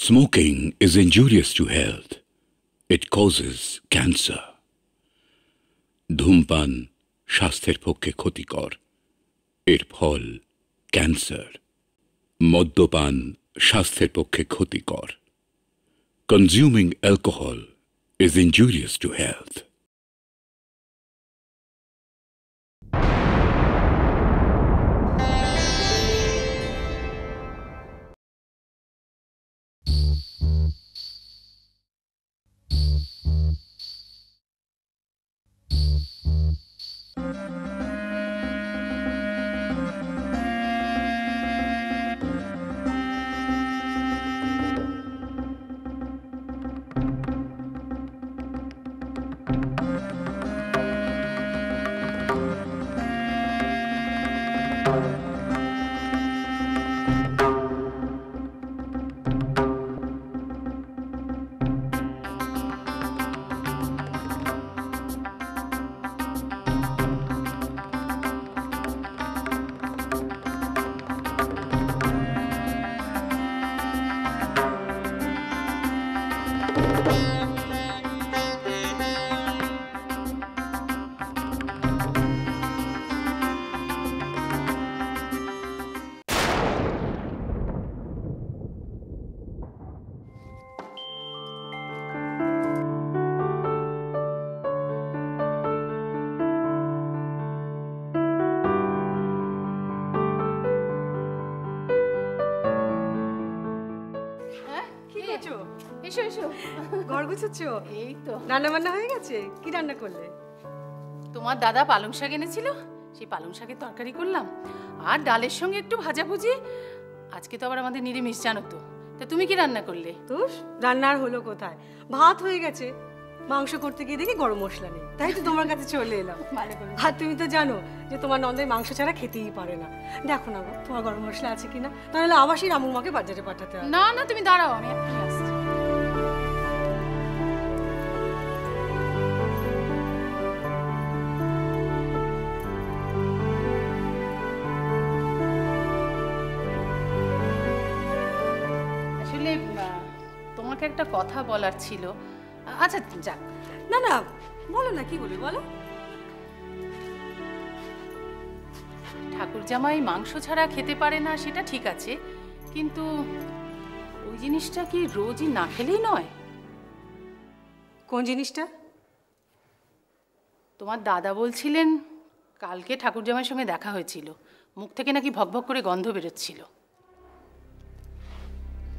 Smoking is injurious to health. It causes cancer. ধূমপান স্বাস্থ্যের পক্ষে ক্ষতিকর। এর ফল ক্যান্সার। মদ্যপান স্বাস্থ্যের পক্ষে ক্ষতিকর। Consuming alcohol is injurious to health. রান্না হয়ে গেছে? কি রান্না করলে? তোমার দাদা পালং শাক এনেছিল, সেই পালং শাকের তরকারি করলাম, আর ডালের সঙ্গে একটু ভাজাভুজি। আজকে তো আবার আমাদের নিরামিষ, জানো তো। তা তুমি কি রান্না করলে? তোষ রান্নার হলো কোথায়, ভাত হয়ে গেছে। মাংস করতে গিয়ে দেখি গরম মশলা নেই, তাই তো তোমার কাছে চলে এলাম। আর তুমি তো জানো যে তোমার নন্দাই মাংস ছাড়া খেতেই পারে না। দেখো না গো তোমার গরম মশলা আছে কিনা, তাহলে আবার সেই রামুর মাকে বাজারে পাঠাতে হবে। না না, তুমি দাঁড়াও, আমি এক্ষুনি আসছি। আসলে তোমাকে একটা কথা বলার ছিল। আচ্ছা যাক। না না বলো না, কি বলি বলো। ঠাকুর জামাই মাংস ছাড়া খেতে পারে না সেটা ঠিক আছে, কিন্তু ওই জিনিসটা কি রোজই না খেলেই নয়? কোন জিনিসটা? তোমার দাদা বলছিলেন কালকে ঠাকুর জামাইয়ের সঙ্গে দেখা হয়েছিল, মুখ থেকে নাকি ভকভক করে গন্ধ বেরোচ্ছিল।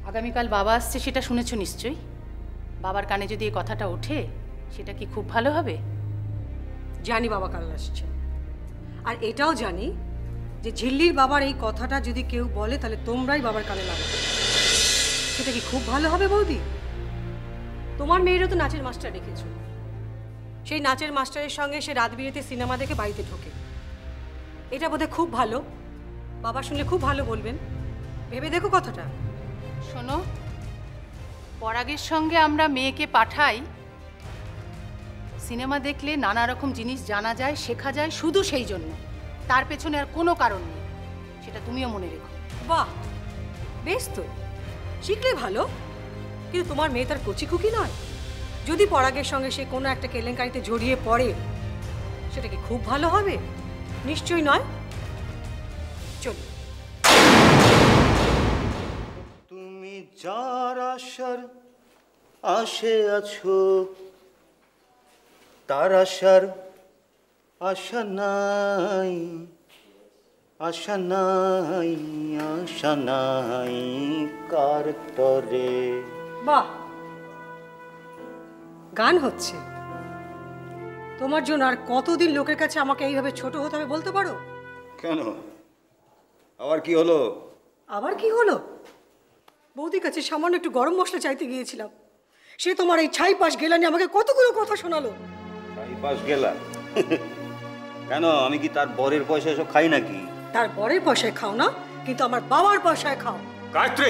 আগামীকাল বাবা আসছে, সেটা শুনেছো নিশ্চয়ই। বাবার কানে যদি এই কথাটা ওঠে, সেটা কি খুব ভালো হবে? জানি বাবা কাল আসছে, আর এটাও জানি যে ঝিল্লির বাবার এই কথাটা যদি কেউ বলে তাহলে তোমরাই বাবার কানে লাগাবে। সেটা কি খুব ভালো হবে বৌদি? তোমার মেয়েরও তো নাচের মাস্টার রেখেছো, সেই নাচের মাস্টারের সঙ্গে সে রাত বিরেতে সিনেমা দেখে বাড়িতে ঢোকে। এটা বোধহয় খুব ভালো, বাবা শুনলে খুব ভালো বলবেন। ভেবে দেখো কথাটা। শোনো, পরাগের সঙ্গে আমরা মেয়েকে পাঠাই, সিনেমা দেখলে নানা রকম জিনিস জানা যায়, শেখা যায়, শুধু সেই জন্য। তার পেছনে আর কোনো কারণ নেই, সেটা তুমিও মনে রেখো। বাহ, বেশ তো, শিখলে ভালো। কিন্তু তোমার মেয়ে তার কচি খুকি নয়। যদি পরাগের সঙ্গে সে কোনো একটা কেলেঙ্কারিতে জড়িয়ে পড়ে, সেটা কি খুব ভালো হবে? নিশ্চয়ই নয়। চল। তুমি যার আশার আশে আছো, তার আশার আশা নাই, আশা নাই, আশা নাই কার তরে। বাহ, গান হচ্ছে। তোমার জন্য আর কতদিন লোকের কাছে আমাকে এইভাবে ছোট হতে হবে বলতে পারো? কেন, আবার কি হলো? আবার কি হলো? বৌদির কাছে সামান্য একটু গরম মশলা চাইতে গিয়েছিলাম, সে তোমার এই ছাই পাশ গেলা নিয়ে আমাকে কতগুলো কথা শোনালো। ছাই পাশ গেলা? কেন, আমি কি তার বরের পয়সা এসব খাই নাকি? তার বরের পয়সায় খাও না, কিন্তু আমার বাবার পয়সায় খাও। গায়ত্রী,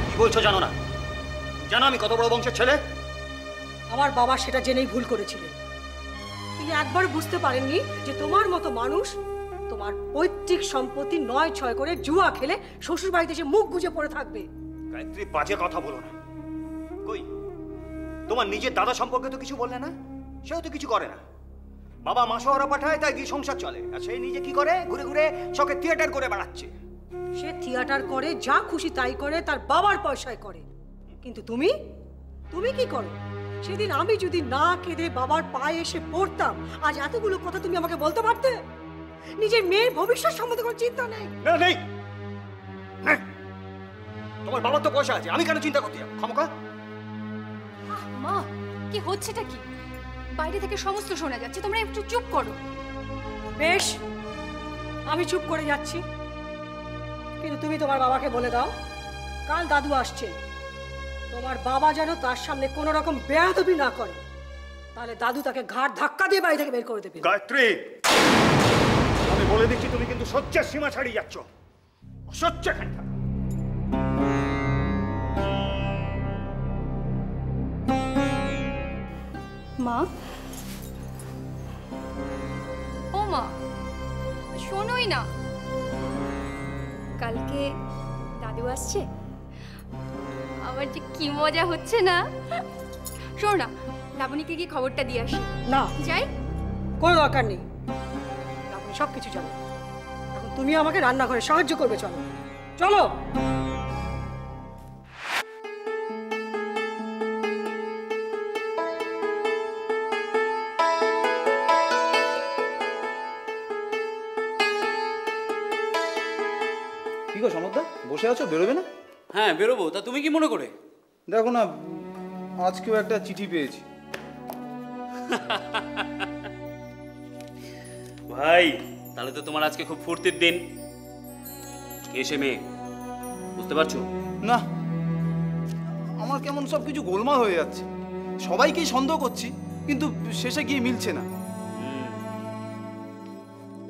কি বলছো জানো না? জানো আমি কত বড় বংশের ছেলে? আমার বাবা সেটা জেনেই ভুল করেছিলেন। তিনি একবার বুঝতে পারেননি যে তোমার মতো মানুষ তোমার পৈতৃক সম্পত্তি 9-6 করে জুয়া খেলে শ্বশুর বাড়িতে এসে মুখ গুজে পড়ে থাকবে। গায়ত্রী, বাজে কথা বলো না। কই, তোমার নিজের দাদা সম্পর্কে তো কিছু বললে না? সেও তো কিছু করে না। বাবা মাসোহারা পাঠায়, তাই দিয়ে সংসার চলে। আর সে নিজে কি করে? ঘুরে ঘুরে শখে থিয়েটার করে বেড়াচ্ছে। সে থিয়েটার করে, যা খুশি তাই করে, তার বাবার পয়সায় করে। কিন্তু তুমি তুমি কি করো? সেদিন আমি যদি না কেঁদে বাবার পায়ে এসে পড়তাম, আজ এতগুলো কথা তুমি আমাকে বলতে পারতে? নিজের মেয়ের ভবিষ্যৎ সম্বন্ধে কোনো চিন্তা নেই? না, নেই। হ্যাঁ, তোমার বাবার তো পয়সা আছে, আমি কেন চিন্তা করতে যাবো খামোকা? মা, কি হচ্ছেটা কি? বাইরে থেকে সমস্ত শোনা যাচ্ছে, তোমরা একটু চুপ করো। বেশ, আমি চুপ করে যাচ্ছি, কিন্তু তুমি তোমার বাবাকে বলে দাও কাল দাদু আসছে, তোমার বাবা যেন তার সামনে কোনো রকম বেয়াদবি না করে, তাহলে দাদু তাকে ঘাড় ধাক্কা দিয়ে বাড়ি থেকে বের করে দেবে। গায়ত্রী, আমি বলে দিচ্ছি, তুমি কিন্তু সহ্যের সীমা ছাড়িয়ে যাচ্ছ। অসহ্য খানটা। মা, ও মা, শোনোই না, কালকে দাদু আসছে। আমার যে কি মজা হচ্ছে না। শোনো না, লাবণীকে গিয়ে খবরটা দিয়ে আসি। না, যাই? কোনো দরকার নেই, আপনি সব কিছু জানেন। এখন তুমি আমাকে রান্নাঘরে সাহায্য করবে, চলো চলো। কি গো সমদ্দা, বসে আছো, বেরোবে না? হ্যাঁ বেরোবো। তা তুমি কি মনে করে? দেখো না, আজকেও একটা চিঠি পেয়েছি। ভাই, তাহলে তো তোমার আজকে খুব ফুর্তির দিন। এসে মেয়ে, বুঝতে পারছো? না, আমার কেমন সব কিছু গোলমাল হয়ে যাচ্ছে। সবাইকেই সন্দেহ করছি, কিন্তু শেষে গিয়ে মিলছে না।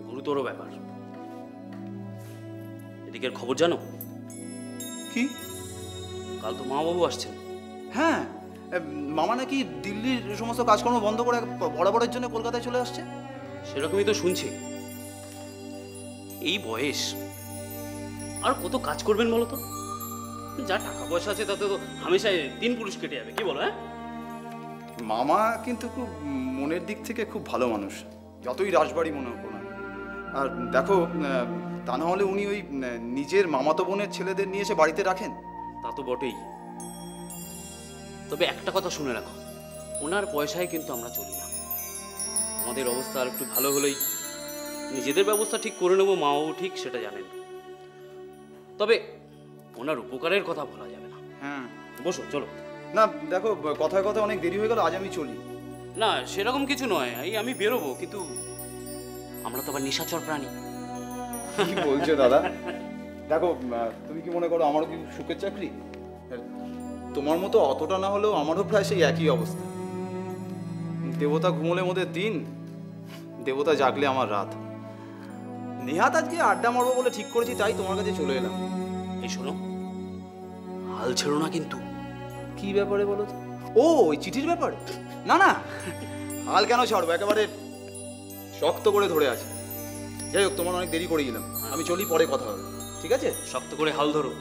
গুরুতর ব্যাপার। এদিকের খবর জানো? কি? কাল তো মা বাবু আসছেন। হ্যাঁ, মামা নাকি দিল্লির সমস্ত কাজকর্ম বন্ধ করে বরাবরের জন্য কলকাতায় চলে আসছে। সেরকমই তো শুনছি। এই বয়স আর কত কাজ করবেন বলো তো? যা টাকা পয়সা আছে তাতে তো হামেশাই 3 পুরুষ কেটে যাবে, কি বলো? হ্যাঁ, মামা কিন্তু খুব মনের দিক থেকে খুব ভালো মানুষ, যতই রাজবাড়ি মনে হোক না। আর দেখো, তা না হলে উনি ওই নিজের মামাতো বোনের ছেলেদের নিয়ে এসে বাড়িতে রাখেন? তা তো বটেই। তবে একটা কথা শুনে রাখো, ওনার পয়সায় কিন্তু আমরা চলি না। আমাদের অবস্থা আর একটু ভালো হলেই নিজেদের ব্যবস্থা ঠিক করে নেবো, মাও ঠিক সেটা জানেন। তবে ওনার উপকারের কথা বলা যাবে না। হ্যাঁ, বসো, চলো। না দেখো, কথায় কথায় অনেক দেরি হয়ে গেল, আজ আমি চলি। না, সেরকম কিছু নয়, এই আমি বেরোবো, কিন্তু আমরা তো আবার নিশাচর প্রাণী। কি বলছো দাদা? দেখো, তুমি কি মনে করো আমারও কি সুখের চাকরি? তোমার মতো অতটা না হলেও আমারও প্রায় সেই একই অবস্থা। দেবতা ঘুমোলে মোদের দিন, দেবতা জাগলে আমার রাত। নেহাত আজকে আড্ডা মারবো বলে ঠিক করেছি, তাই তোমার কাছে চলে এলাম। এই শোনো, হাল ছেড়ো না কিন্তু। কি ব্যাপারে বলো তো? ও, ওই চিঠির ব্যাপারে? না না, হাল কেন ছাড়বো, একেবারে শক্ত করে ধরে আছে। যাই হোক, তোমার অনেক দেরি করে গেলাম, আমি চলি, পরে কথা হবে, ঠিক আছে? শক্ত করে হাল ধরো।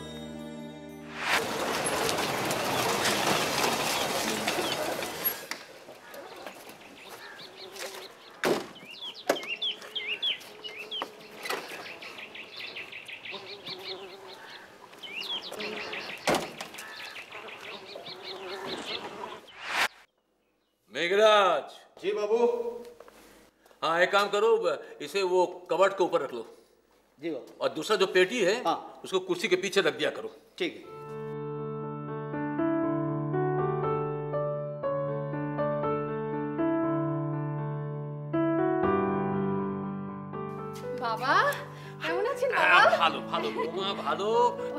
मेघराज जी बाबू। हाँ, एक काम करो, इसे वो कबर्ड के ऊपर रख लो। जी बाबू। और दूसरा जो पेटी है, हाँ। उसको कुर्सी के पीछे रख दिया करो। ठीक है। বাবা, কেমন আছেন বাবা? ভালো ভালো বৌমা, ভালো।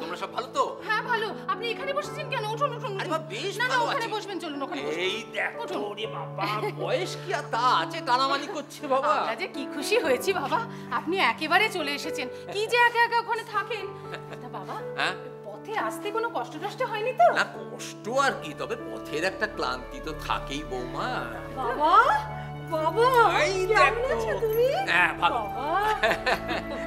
তোমরা সব ভালো তো? হ্যাঁ ভালো। আপনি এখানে বসেছেন কেন? উঠুন উঠুন। আরে বাবা, বেশ না না, ভালো ওখানে আছি। বসবেন, চলুন ওখানে বসুন। এই দেখো, ওরে বাবা, বয়স কি আর তা আছে, টানামানি করছে বাবা। আমরা যে কি খুশি হয়েছি বাবা, আপনি একেবারে চলে এসেছেন। কি যে একা একা ওখানে থাকেন। তা বাবা, হ্যাঁ? পথে আসতে কোনো কষ্ট টষ্ট হয়নি তো? না, কষ্ট আর কি, তবে পথের একটা ক্লান্তি তো থাকেই বৌমা। বাবা, বাবা, এই কেমন দেখো। আছো তুমি? হ্যাঁ ভালো। বাবা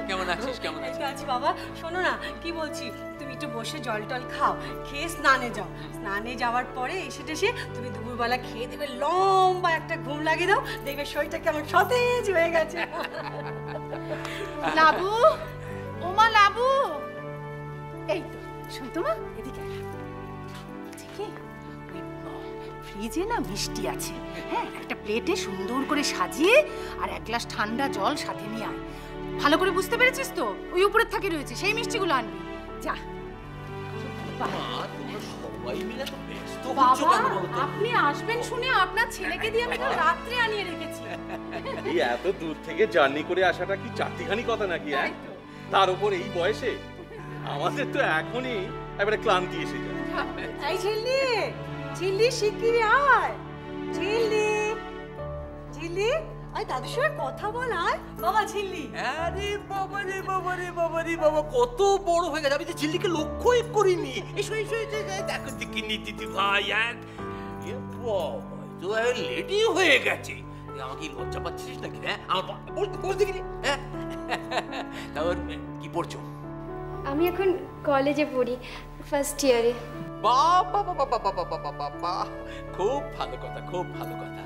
কেমন আছিস কেমন এই আছিস? তো আছি বাবা। শোনো না কি বলছি, তুমি একটু বসে জল টল খাও, খেয়ে স্নানে যাও। স্নানে যাওয়ার পরে এসে টেসে তুমি দুপুরবেলা খেয়ে দেবে, লম্বা একটা ঘুম লাগিয়ে দাও, দেখবে শরীরটা কেমন সতেজ হয়ে গেছে। লাবু, ওমা লাবু, এই তো শুনতো মা, এদিকে আয়। বলছি কি, ওই ফ্রিজে না মিষ্টি আছে, হ্যাঁ একটা প্লেটে সুন্দর করে সাজিয়ে আর এক গ্লাস ঠান্ডা জল সাথে নিয়ে আয়। ভালো করে বুঝতে পেরেছিস তো? ওই উপরের থাকে রয়েছে, সেই মিষ্টিগুলো আনবি। যা মা, তোমরা সবাই মিলে তো ব্যস্ত হচ্ছ বাবা, কেন বলো তো? আপনি আসবেন শুনে আপনার ছেলেকে দিয়ে আমি কাল রাত্রে আনিয়ে রেখেছি। এই এত দূর থেকে জার্নি করে আসাটা কি চারটিখানি কথা নাকি? হ্যাঁ, তার উপর এই বয়সে আমাদের তো এখনই এবারে ক্লান্তি এসে যায়। এই ঝিল্লি, ঝিল্লি শিগগিরই আয়। ঝিল্লি, ঝিল্লি, আয় দাদুর সঙ্গে কথা বল। আয় বাবা ঝিল্লি। আরে বাবা রে বাবা রে বাবা রে বাবা, কত বড় হয়ে গেছে, আমি তো ঝিল্লিকে লক্ষ্যই করিনি। এসো এসো এসো, দেখো দেখিনি দিদি ভাই। তো লেডি হয়ে গেছে, আমাকে লজ্জা পাচ্ছিস নাকি? হ্যাঁ আমার বলতে গেলি। হ্যাঁ তারপর কি পড়ছো? আমি এখন কলেজে পড়ি, ফার্স্ট ইয়ারে। বাবা বাবা বাবা বাবা বাবা, খুব ভালো কথা, খুব ভালো কথা।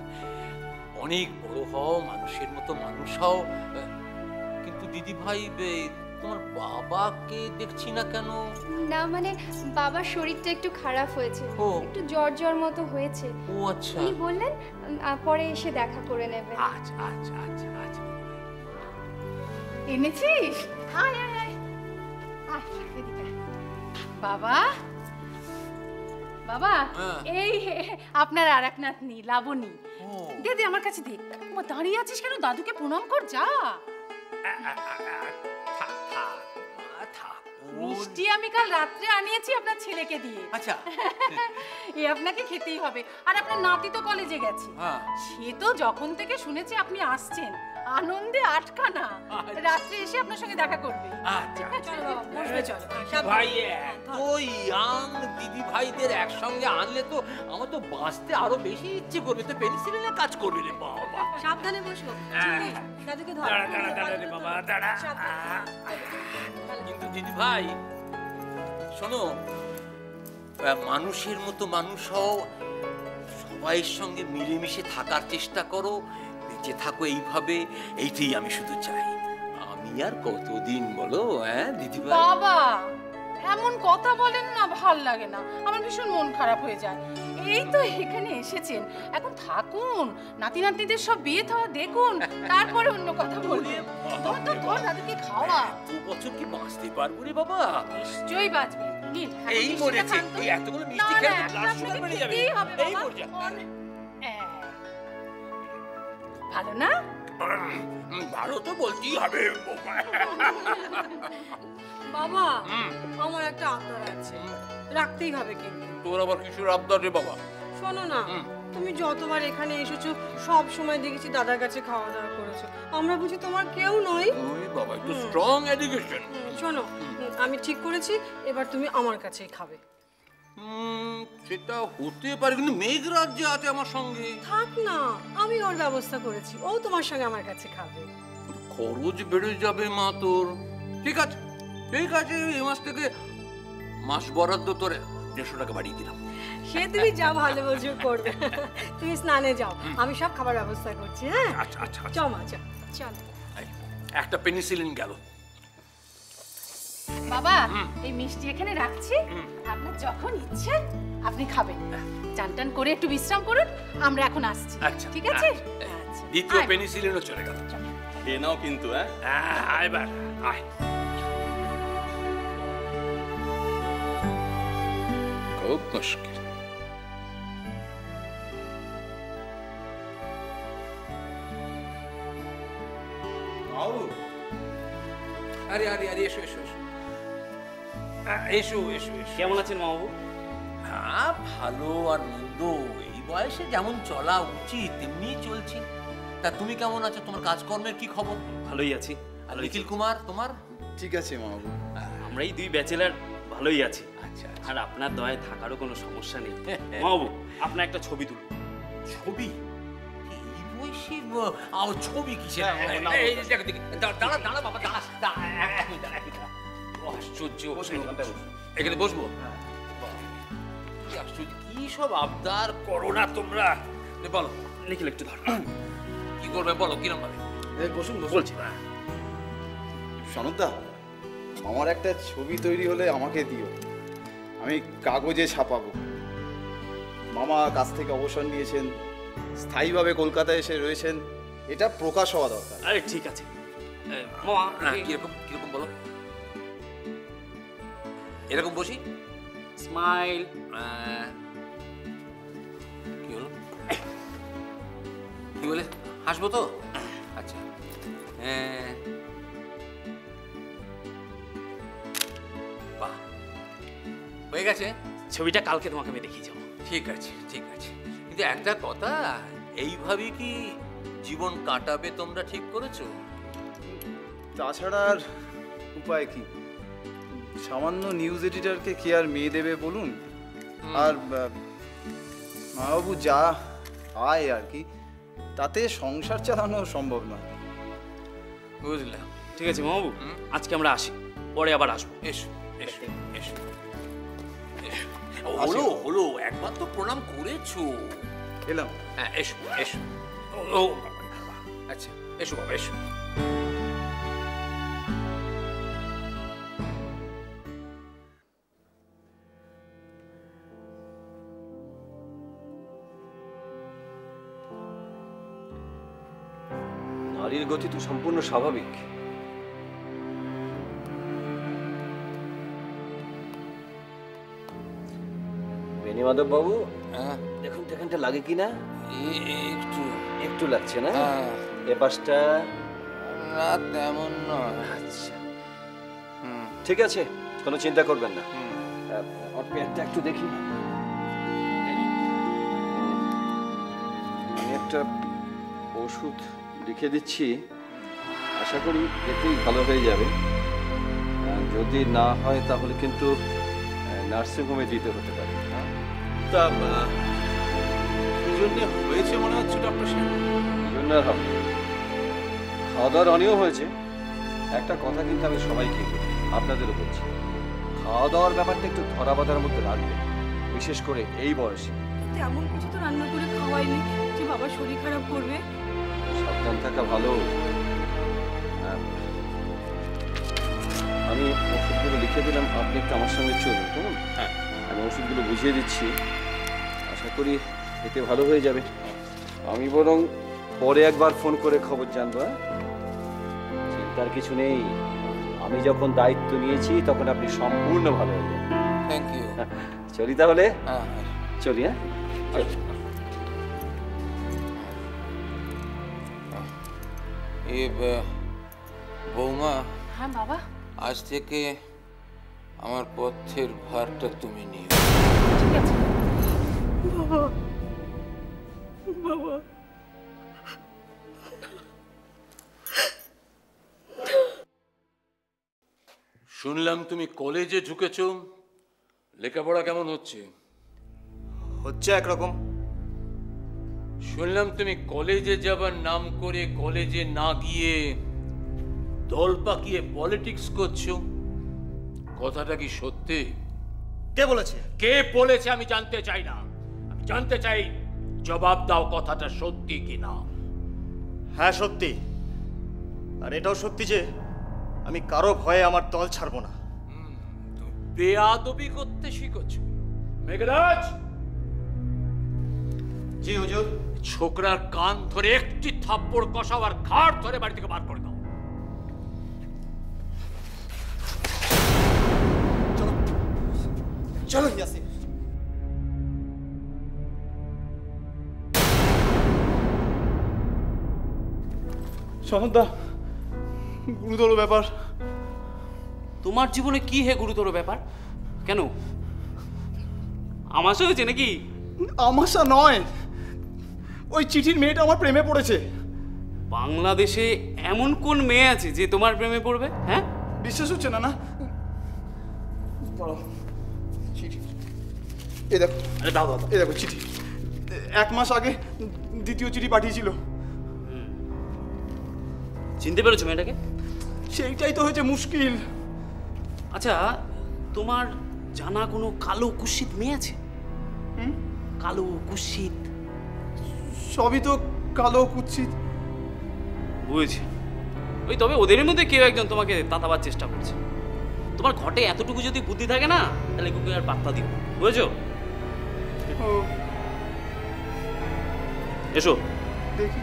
অনেক বড় হও, মানুষের মতো মানুষ হও। কিন্তু দিদি ভাই, তোমার বাবাকে দেখছি না কেন? না মানে বাবার শরীরটা একটু খারাপ হয়েছে, ও। একটু জ্বর জ্বর মতো হয়েছে। ও আচ্ছা উনি বললেন পরে এসে দেখা করে নেবেন। আচ্ছা আচ্ছা আচ্ছা আচ্ছা। এনেছিস? আয় আয় আয় আয়, এদিকে আয়। বাবা, বাবা, হ্যাঁ। এই আপনার আর এক নাতনি লাবণী। ও। দে দে আমার কাছে দে। ও দাঁড়িয়ে আছিস কেন? দাদুকে প্রণাম কর, যা। থাক থাক মা, থাক। মিষ্টি আমি কাল রাত্রে আনিয়েছি আপনার ছেলেকে দিয়ে। আচ্ছা। এ আপনাকে খেতেই হবে। আর আপনার নাতি তো কলেজে গেছে, হ্যাঁ। সে তো যখন থেকে শুনেছে আপনি আসছেন, আনন্দে আটকা না, আচ্ছা। রাত্রে এসে আপনার সঙ্গে দেখা করবে। আচ্ছা চলো বাবা, বসবে চলো। ভাই, এত ইয়াং দিদি ভাইদের একসঙ্গে আনলে তো আমার তো বাঁচতে আরো বেশি ইচ্ছে করবে, তো পেনিসিলিনের কাজ করবে রে বাবা। সাবধানে বসো। ঝিল্লি, দাদুকে ধর। দাঁড়া রে বাবা, দাঁড়া। কিন্তু দিদি ভাই শোনো, মানুষের মতো মানুষ হও, সবাইয়ের সঙ্গে মিলেমিশে থাকার চেষ্টা করো, বেঁচে থাকো এইভাবে, এইটাই আমি শুধু চাই। আমি আর কতদিন বলো? হ্যাঁ দিদি ভাই। বাবা, এমন কথা বলেন না, ভাল লাগে না, আমার ভীষণ মন খারাপ হয়ে যায়। এই তো এখানে এসেছেন, এখন থাকুন, নাতি নাতনিদের সব বিয়ে থাওয়া দেখুন, তারপরে অন্য কথা বলবেন। ধর ধর ধর, দাদুকে খাওয়া। 2 বছর কি বাঁচতে পারবো রে বাবা? নিশ্চয়ই বাঁচবে। নিন, এখন এই মিষ্টিটা মরেছে, খান তো। এই এতগুলো মিষ্টি না, খেলে না, তো একটা ব্লাড সুগার আপনাকে বেড়ে যাবে। খেতেই হবে এই বাবা। মরে যা। ভালো না? ভালো তো বলতেই হবে। বাবা, আমার একটা আবদার আছে, রাখতেই হবে কিন্তু। তোর আবার কিশোর আবদার রে বাবা? শোনো না, তুমি যতবার এখানে এসেছো সব সময় দেখেছি দাদার কাছে খাওয়া দাওয়া করেছো, আমরা বুঝি তোমার কেউ নই। ওই বাবা, একটু স্ট্রং এডুকেশন। শোনো, আমি ঠিক করেছি এবার তুমি আমার কাছেই খাবে। সেটা হতে পারে, কিন্তু মেঘরাজ যে আছে আমার সঙ্গে। থাক না, আমি ওর ব্যবস্থা করেছি, ও তোমার সঙ্গে আমার কাছে খাবে। খরচ বেড়ে যাবে মা তোর। ঠিক আছে ঠিক আছে, এই মাস থেকে মাস বরাদ্দ তোর 150 টাকা বাড়িয়ে দিলাম। সে তুমি যা ভালো বোঝো করবে। তুমি স্নানে যাও, আমি সব খাবার ব্যবস্থা করছি। হ্যাঁ আচ্ছা আচ্ছা আচ্ছা। চল মা, চল চল। এই, একটা পেনিসিলিন গেল। বাবা, এই মিষ্টি এখানে রাখছি, আপনার যখন ইচ্ছে আপনি খাবেন। চান টান করে একটু বিশ্রাম করুন, আমরা এখন আসছি। আচ্ছা, ঠিক আছে? আচ্ছা। দ্বিতীয় আয়। পেনিসিলিনও চলে গেল। খেয়ে নাও কিন্তু। হ্যাঁ, আয় এবার আয়। খুব মুশকিল। আরে আরে আরে, এসো এসো এসো। এসো এসো এসো। কেমন আছেন মামু? হ্যাঁ, ভালো আর মন্দ এই বয়সে যেমন চলা উচিত তেমনি চলছি। তা তুমি কেমন আছো? তোমার কাজকর্মের কি খবর? ভালোই আছি। আর নিখিল কুমার তোমার? ঠিক আছে মামাবু। আমরা এই 2 ব্যাচেলার ভালোই আছি। আচ্ছা আর আপনার দয়ায় থাকারও কোনো সমস্যা নেই। মামু, আপনার একটা ছবি তুলুন। ছবি? এই বয়সের ছবি কিসের? এই দেখো দেখি, দাঁড়া দাঁড়া বাবা, দাঁড়া এক মিনিট দাঁড়া, এক মিনিট দাঁড়া। আশ্চর্য, এখানে বসবো? কি আশ্চর্য, কি সব আবদার করো না তোমরা। বলো নিখিল, একটু ধর। কি করবে বলো, কিরম ভাবে? বসুন বলছি সনদদা, আমার একটা ছবি তৈরি হলে আমাকে দিও, আমি কাগজে ছাপাবো। মামা কাছ থেকে অবসর নিয়েছেন, স্থায়ীভাবে কলকাতায় এসে রয়েছেন, এটা প্রকাশ হওয়া দরকার। আরে ঠিক আছে মামা, কিরকম কিরকম বলো? এরকম বসি, স্মাইল। কি হলো? কি বলে, হাসবো তো? আচ্ছা, বাহ, হয়ে গেছে। ছবিটা কালকে তোমাকে আমি দেখিয়ে যাবো। ঠিক আছে ঠিক আছে, কিন্তু একটা কথা, এইভাবে কি জীবন কাটাবে তোমরা ঠিক করেছো? তাছাড়া আর উপায় কি? সামান্য নিউজ এডিটরকে কি আর মেয়ে দেবে বলুন? আর মাবাবু যা আয় আর কি, তাতে সংসার চালানো সম্ভব নয়। বুঝলাম। ঠিক আছে মামাবু, আজকে আমরা আসি, পরে আবার আসবো। এসো এসো এসো। হলো হলো, একবার তো প্রণাম করেছো। এলাম। হ্যাঁ এসো এসো। ও আচ্ছা, এসো বাবা এসো। নারীর গতি তো সম্পূর্ণ স্বাভাবিক। বেণীমাধব বাবু, দেখুন এখানটা লাগে কিনা? একটু একটু লাগছে না? এ পাশটা না তেমন নয়। আচ্ছা ঠিক আছে, কোনো চিন্তা করবেন না। ওর পেটটা একটু দেখি। আমি একটা ওষুধ লিখে দিচ্ছি, আশা করি এতেই ভালো হয়ে যাবে। যদি না হয় তাহলে কিন্তু নার্সিংহোমে দিতে হতে পারে। তা কি জন্য হয়েছে মনে হচ্ছে ডক্টর সাহেব? এই জন্য আর হবে, খাওয়া দাওয়ার অনিয়ম হয়েছে। একটা কথা কিন্তু আমি সবাইকে বলি, আপনাদেরও বলছি, খাওয়া দাওয়ার ব্যাপারটা একটু ধরা বাঁধার মধ্যে রাখবে, বিশেষ করে এই বয়সে। এমন কিছু তো রান্না করে খাওয়াইনি যে বাবার শরীর খারাপ করবে। সাবধান থাকা ভালো। আমি ওষুধগুলো লিখে দিলাম, আপনি একটু আমার সঙ্গে চলুন কেমন? হ্যাঁ, আমি ওষুধগুলো বুঝিয়ে দিচ্ছি, আশা করি এতে ভালো হয়ে যাবে। আমি বরং পরে একবার ফোন করে খবর জানবো। চিন্তার কিছু নেই, আমি যখন দায়িত্ব নিয়েছি তখন আপনি সম্পূর্ণ ভালো হয়ে যাবেন। Thank you. চলি তাহলে? হ্যাঁ চলি। হ্যাঁ এ বৌমা। হ্যাঁ বাবা। আজ থেকে আমার পথ্যের ভারটা তুমি নিও। ঠিক আছে বাবা। বাবা শুনলাম তুমি কলেজে ঢুকেছ, লেখাপড়া কেমন হচ্ছে? হচ্ছে একরকম। শুনলাম তুমি কলেজে যাবার নাম করে কলেজে না গিয়ে দল পাকিয়ে পলিটিক্স করছো, কথাটা কি সত্যি? কে বলেছে? কে বলেছে আমি জানতে চাই না, আমি জানতে চাই জবাব দাও, কথাটা সত্যি কিনা। হ্যাঁ সত্যি, আর এটাও সত্যি যে আমি কারো ভয়ে আমার দল ছাড়বো না। বেয়াদবি করতে শিখেছো মেঘরাজ? জি হুজুর। ছোকরার কান ধরে একটি থাপ্পড় কষাও আর ঘাড় ধরে বাড়ি থেকে বার করে দাও। চলো ইয়াসিন। সনদদা, গুরুতর ব্যাপার। তোমার জীবনে কি হে গুরুতর ব্যাপার? কেন, আমাশা হয়েছে নাকি? আমাশা নয়, ওই চিঠির মেয়েটা আমার প্রেমে পড়েছে। বাংলাদেশে এমন কোন মেয়ে আছে যে তোমার প্রেমে পড়বে? হ্যাঁ, বিশ্বাস হচ্ছে না? না চিঠি, এই দেখো। দাও দাও, এই দেখো চিঠি, 1 মাস আগে দ্বিতীয় চিঠি পাঠিয়েছিল। চিনতে পেরেছো মেয়েটাকে? সেইটাই তো হয়েছে মুশকিল। আচ্ছা, তোমার জানা কোনো কালো কুৎসিত মেয়ে আছে? কালো কুৎসিত? সবই তো কালো কুৎসিত। বুঝেছি। ওই তবে ওদের মধ্যে কেউ একজন তোমাকে তাতাবার চেষ্টা করছে। তোমার ঘটে এতটুকু যদি বুদ্ধি থাকে না, তাহলে কুকুর আর পাত্তা দিব, বুঝেছো? এসো দেখি।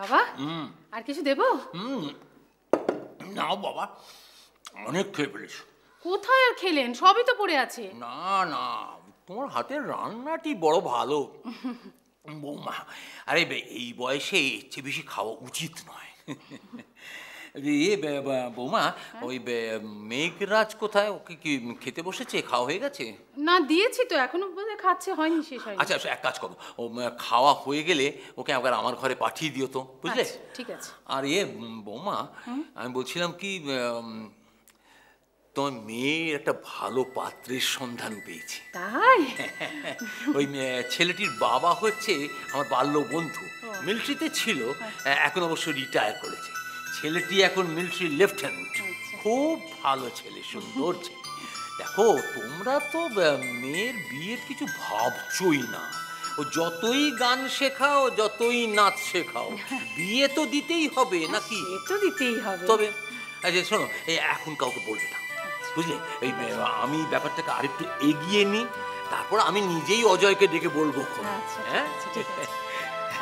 বাবা আর কিছু দেবো? না বাবা, অনেক খেয়ে ফেলেছ। কোথায় আর খেলেন? সবই তো পড়ে আছে। না না, তোমার হাতের রান্নাটি বড় ভালো বৌমা। আরে এই বয়সে এর চেয়ে বেশি খাওয়া উচিত নয়। বৌমা, ওই মেঘরাজ কোথায়? ওকে কি খেতে বসেছে? খাওয়া হয়ে গেছে? না, দিয়েছি তো, এখনো বোধহয় খাচ্ছে, হয়নি, শেষ হয়নি। আচ্ছা এক কাজ করো, ও খাওয়া হয়ে গেলে ওকে একবার আমার ঘরে পাঠিয়ে দিও তো, বুঝলে? ঠিক আছে। আর বৌমা, আমি বলছিলাম কি, তোমার মেয়ের একটা ভালো পাত্রের সন্ধান পেয়েছি। তাই? ওই ছেলেটির বাবা হচ্ছে আমার বাল্য বন্ধু, মিলিটারিতে ছিল, এখন অবশ্য রিটায়ার করেছে। ছেলেটি এখন মিলিটারি লেফটেন্যান্ট, খুব ভালো ছেলে, সুন্দর ছেলে। দেখো, তোমরা তো মেয়ের বিয়ের কিছু ভাবছই না। ও যতই গান শেখাও, যতই নাচ শেখাও, বিয়ে তো দিতেই হবে নাকি? তো দিতেই হবে। তবে আচ্ছা শোনো, এই এখন কাউকে বলবে না, বুঝলে? এই আমি ব্যাপারটাকে আরেকটু এগিয়ে নিই, তারপর আমি নিজেই অজয়কে ডেকে বলবো। হ্যাঁ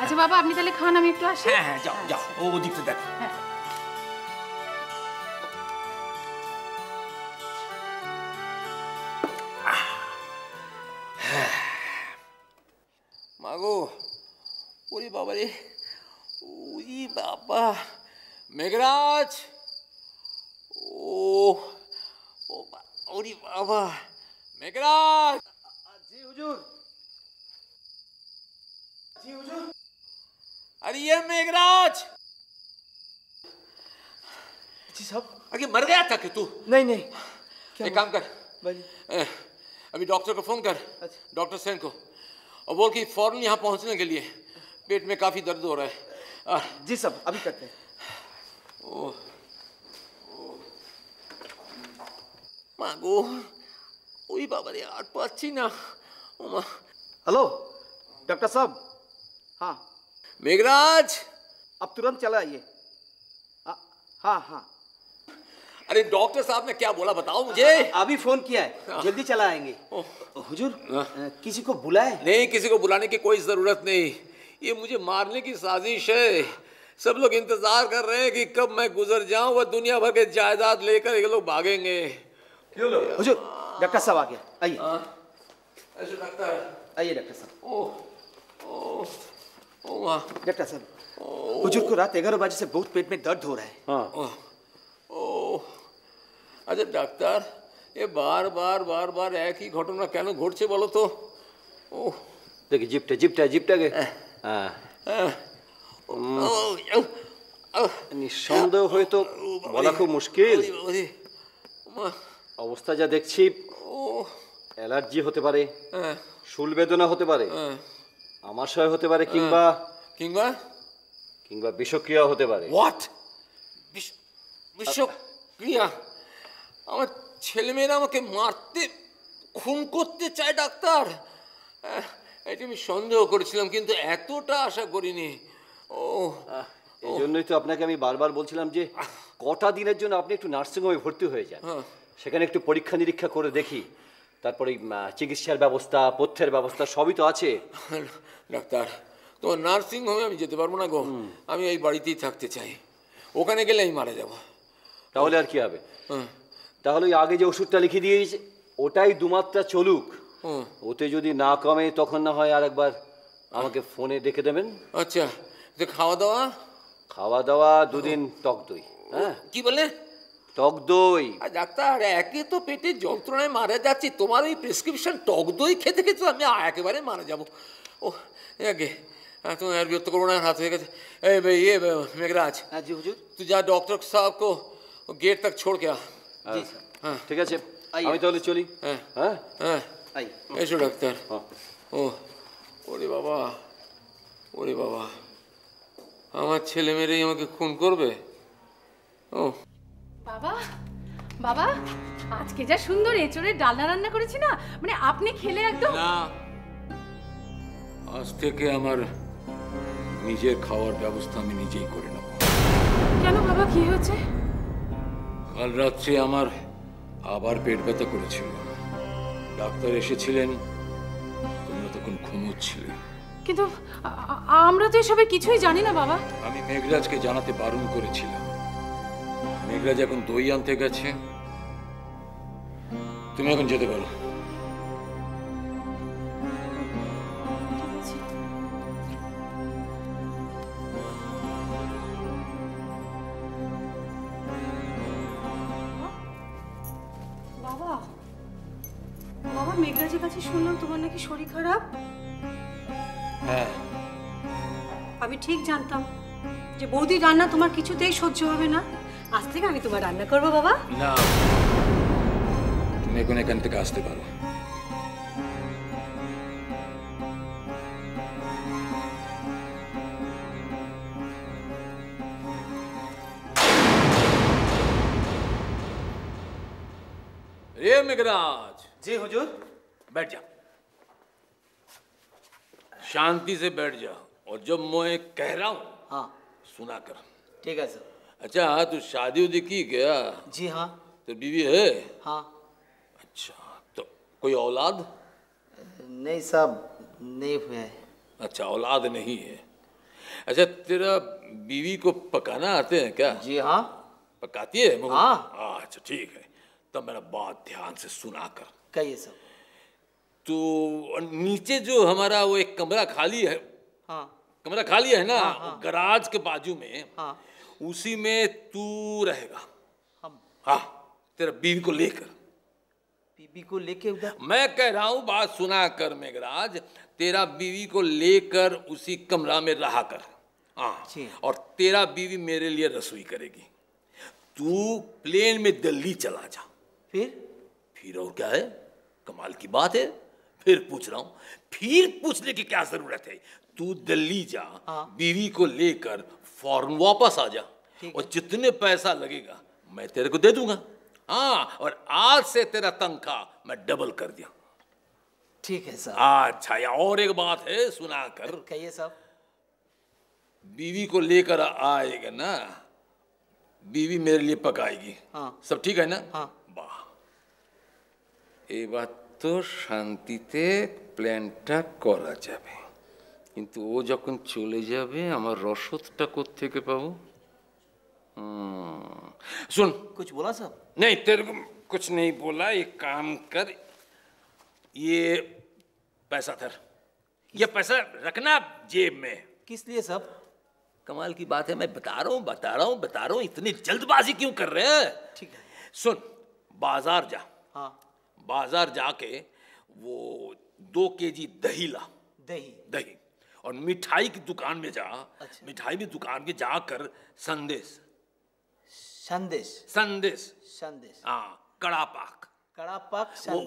আচ্ছা বাবা, আপনি তাহলে খান, আমি একটু আসি। হ্যাঁ যাও যাও, ও ওদিকটা দেখো। মাগো, ওরে বাবা রে, ওরে বাবা, মেঘরাজ, ওরে বাবা, মেঘরাজ। জি হুজুর। জি হুজুর। अरे ये मेघराज। जी साहब। आगे मर गया था कि तू? नहीं नहीं। एक काम कर, अभी डॉक्टर को फोन कर, डॉक्टर सेन को, और बोल कि फौरन यहाँ पहुँचने के लिए, पेट में काफी दर्द हो रहा है। जी साहब, अभी करते हैं। मागो, ওই বাবা রে, আর পাচ্ছি না। हेलो डॉक्टर साहब। हाँ मेघराज, अब तुरंत चला आइए। हाँ हाँ। अरे डॉक्टर साहब ने क्या बोला बताओ मुझे। अभी फोन किया है, जल्दी चला आएंगे। हुजूर, किसी को बुलाए? नहीं, किसी को बुलाने की कोई जरूरत नहीं, ये मुझे मारने की साजिश है। सब लोग इंतजार कर रहे हैं कि कब मैं गुजर जाऊं, वह दुनिया भर के जायदाद लेकर ये लोग भागेंगे। हुजूर, डॉक्टर साहब आ गया, आइए। ऐसे डॉक्टर, आइए डॉक्टर साहब। डॉक्टर साहब, हुजूर को रात 11 बजे से बहुत पेट में दर्द हो रहा है। हाँ। अच्छा डॉक्टर, ये बार बार बार बार एक ही घटना কেন ঘটছে বলো তো? দেখি জিপটা গে। নিঃসন্দেহ হয়তো বলা খুব মুশকিল। অবস্থা যা দেখছি, অ্যালার্জি হতে পারে, শুল বেদনা হতে পারে, আমাশয় হতে পারে, কিংবা কিংবা কিংবা বিষক্রিয়া হতে পারে। হোয়াট? বিষক্রিয়া? আমার ছেলেমেয়েরা আমাকে মারতে, খুন করতে চায় ডাক্তার। এটা আমি সন্দেহ করেছিলাম, কিন্তু এতটা আশা করিনি। এই জন্যই তো আপনাকে আমি বারবার বলছিলাম যে কটা দিনের জন্য আপনি একটু নার্সিংহোমে ভর্তি হয়ে যান, সেখানে একটু পরীক্ষা নিরীক্ষা করে দেখি, তারপরে চিকিৎসার ব্যবস্থা, পথ্যের ব্যবস্থা সবই তো আছে। ডাক্তার, তোমার নার্সিং হোমে আমি যেতে পারবো না গো, আমি এই বাড়িতেই থাকতে চাই। ওখানে গেলে আমি মারা যাব। তাহলে আর কি হবে? তাহলে ওই আগে যে ওষুধটা লিখে দিয়েছে ওটাই 2 মাত্রা চলুক, ওতে যদি না কমে তখন না হয় আর একবার আমাকে ফোনে ডেকে দেবেন। আচ্ছা, তো খাওয়া দাওয়া? খাওয়া দাওয়া 2 দিন টক দই। হ্যাঁ, কি বলে? টক দই। ডাক্তার, একে তো পেটে যন্ত্রণায় মারা যাচ্ছি, তোমার ওই প্রেসক্রিপশন টক দই খেতে খেতে আমি একেবারে মারা যাবো। ও আগে तुम यार व्यक्त करो ना, हाथ हो गए। ये मेघराज। हाँ जी हुजूर। तू जा डॉक्टर साहब को गेट तक छोड़ के आ। জি স্যার। ঠিক আছে, আমি তাহলে চলি। হ্যাঁ হ্যাঁ হ্যাঁ আই। এসো ডাক্তার। ও ওরে বাবা, ওরে বাবা, আমার ছেলে মেয়েরাই আমাকে খুন করবে। ও বাবা, বাবা, আজকে যা সুন্দর এঁচড়ের ডালনা রান্না করেছি না, মানে আপনি খেলে একদম। না, আজ থেকে আমার নিজের খাওয়ার ব্যবস্থা আমি নিজেই করে নেব। কেন বাবা, কি হয়েছে? কাল রাত্রে আমার আবার পেট ব্যথা করেছিল। ডাক্তার এসেছিলেন, তোমরা তখন ঘুমোচ্ছিলে। কিন্তু আমরা তো এসবের কিছুই জানি না বাবা। আমি মেঘরাজকে জানাতে বারণ করেছিলাম। মেঘরাজ এখন দই আনতে গেছে। তুমি এখন যেতে পারো। বাবা, বাবা মেঘরাজের কাছে শুনলাম তোমার নাকি শরীর খারাপ। হ্যাঁ, আমি ঠিক জানতাম যে বৌদির রান্না তোমার কিছুতেই সহ্য হবে না। আজ থেকে আমি তোমার রান্না করবো বাবা। না, তুমি এখন এখান থেকে আসতে পারো। रे मेघराज। जी हुजूर। बैठ जा, शांति से बैठ जा, और जब मैं कह रहा हूँ हाँ सुना कर। ठीक है सर। अच्छा, तू शादी उदी की क्या? जी हाँ। तो बीवी है? हाँ। अच्छा, तो कोई औलाद? नहीं साहब, नहीं हुआ है। अच्छा, औलाद नहीं है। अच्छा, तेरा बीवी को पकाना आते हैं क्या? जी हाँ। पकाती है? हाँ। अच्छा ठीक है, तब मेरा बात ध्यान से सुना कर। कहिए सर। तो नीचे जो हमारा वो एक कमरा खाली है, हाँ। कमरा खाली है ना, हाँ, हाँ। गराज के बाजू में, हाँ। उसी में तू रहेगा। हम। हाँ, तेरा बीवी को लेकर। बीबी को लेके उधर? मैं कह रहा हूँ, बात सुना कर मेघराज, तेरा बीवी को लेकर उसी कमरा में रहा कर। हाँ, और तेरा बीवी मेरे लिए रसोई करेगी। तू प्लेन में दिल्ली चला जा। फिर और क्या है? कमाल की बात है। फिर पूछ रहा हूँ, फिर पूछने की क्या जरूरत है? तू दिल्ली जा, बीवी को लेकर फौरन वापस आ जा, और जितने पैसा लगेगा मैं तेरे को दे दूंगा। हाँ, और आज से तेरा तनख्वाह मैं डबल कर दिया। ठीक है सर। अच्छा, या और एक बात है, सुना कर। कहिए साहब। बीवी को लेकर आएगा ना, बीवी मेरे लिए पकाएगी। हाँ। सब ठीक है ना? हाँ। বাহ, এবার তো শান্তিতে প্ল্যানটা করা যাবে, কিন্তু ও যখন চলে যাবে আমার রসদটা কোত্থেকে পাবো? सुन। कुछ बोला साहब? नहीं, तेरे को कुछ नहीं बोला। एक काम कर, ये पैसा धर, ये पैसा रखना जेब में। किस लिए साहब? कमाल की बात है, मैं बता रहा हूँ, इतनी जल्दबाजी क्यों कर रहे हैं? ठीक है। सुन, बाजार जा। हाँ। बाजार जाके वो 2 केजी दही ला। दही। और मिठाई की दुकान में जा। अच्छा। मिठाई की दुकान में जाकर संदेश। हाँ, कड़ा पाक।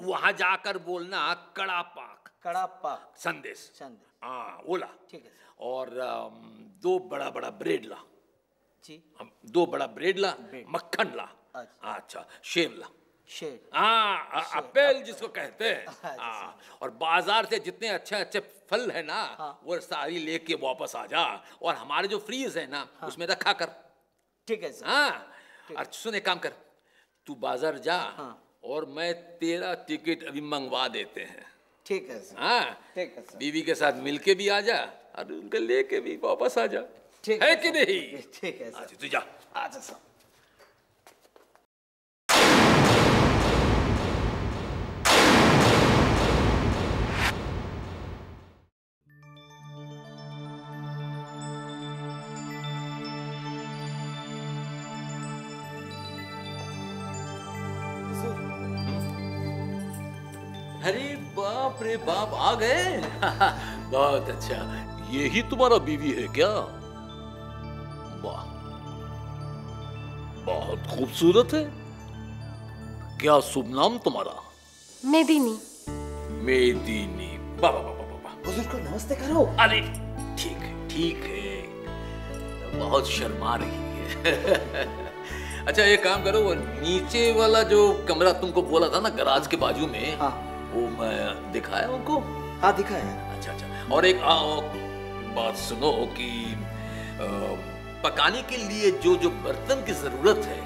वहां जाकर बोलना कड़ा पाक। संदेश। हाँ, ओला। ठीक है। और 2 बड़ा बड़ा ब्रेड ला। जी। 2 बड़ा ब्रेड ला, मक्खन ला। अच्छा, सेब ला। हाँ, एप्पल जिसको कहते हैं। हाँ, और बाजार से जितने अच्छे अच्छे फल है ना, वो सारी लेके वापस आ जा, और हमारे जो फ्रीज है ना, उसमें रखा कर। ठीक है सर। हाँ, और सुन, एक काम कर, तू बाजार जा, और मैं तेरा टिकट अभी मंगवा देते हैं। ठीक है सर। हाँ, ठीक है सर। बीवी के साथ मिलके भी आ जा, और उनके लेके भी वापस आ जा। ठीक है कि नहीं? ठीक है सर। अच्छा, तू जा। अच्छा सर। अरे बाप रे बाप, आ गए। बहुत अच्छा, यही तुम्हारा बीवी है क्या? वाह, बहुत खूबसूरत है। क्या शुभ नाम तुम्हारा? मेदिनी। मेदिनी। बाबा बाबा बाबा, हुजूर को नमस्ते करो। अरे ठीक है ठीक है, बहुत शर्मा रही है। अच्छा एक काम करो, वो नीचे वाला जो कमरा तुमको बोला था ना गराज के बाजू में, हाँ वो मैं दिखाया उनको? हाँ दिखाया। अच्छा अच्छा, और एक बात सुनो कि पकाने के लिए जो जो बर्तन की जरूरत है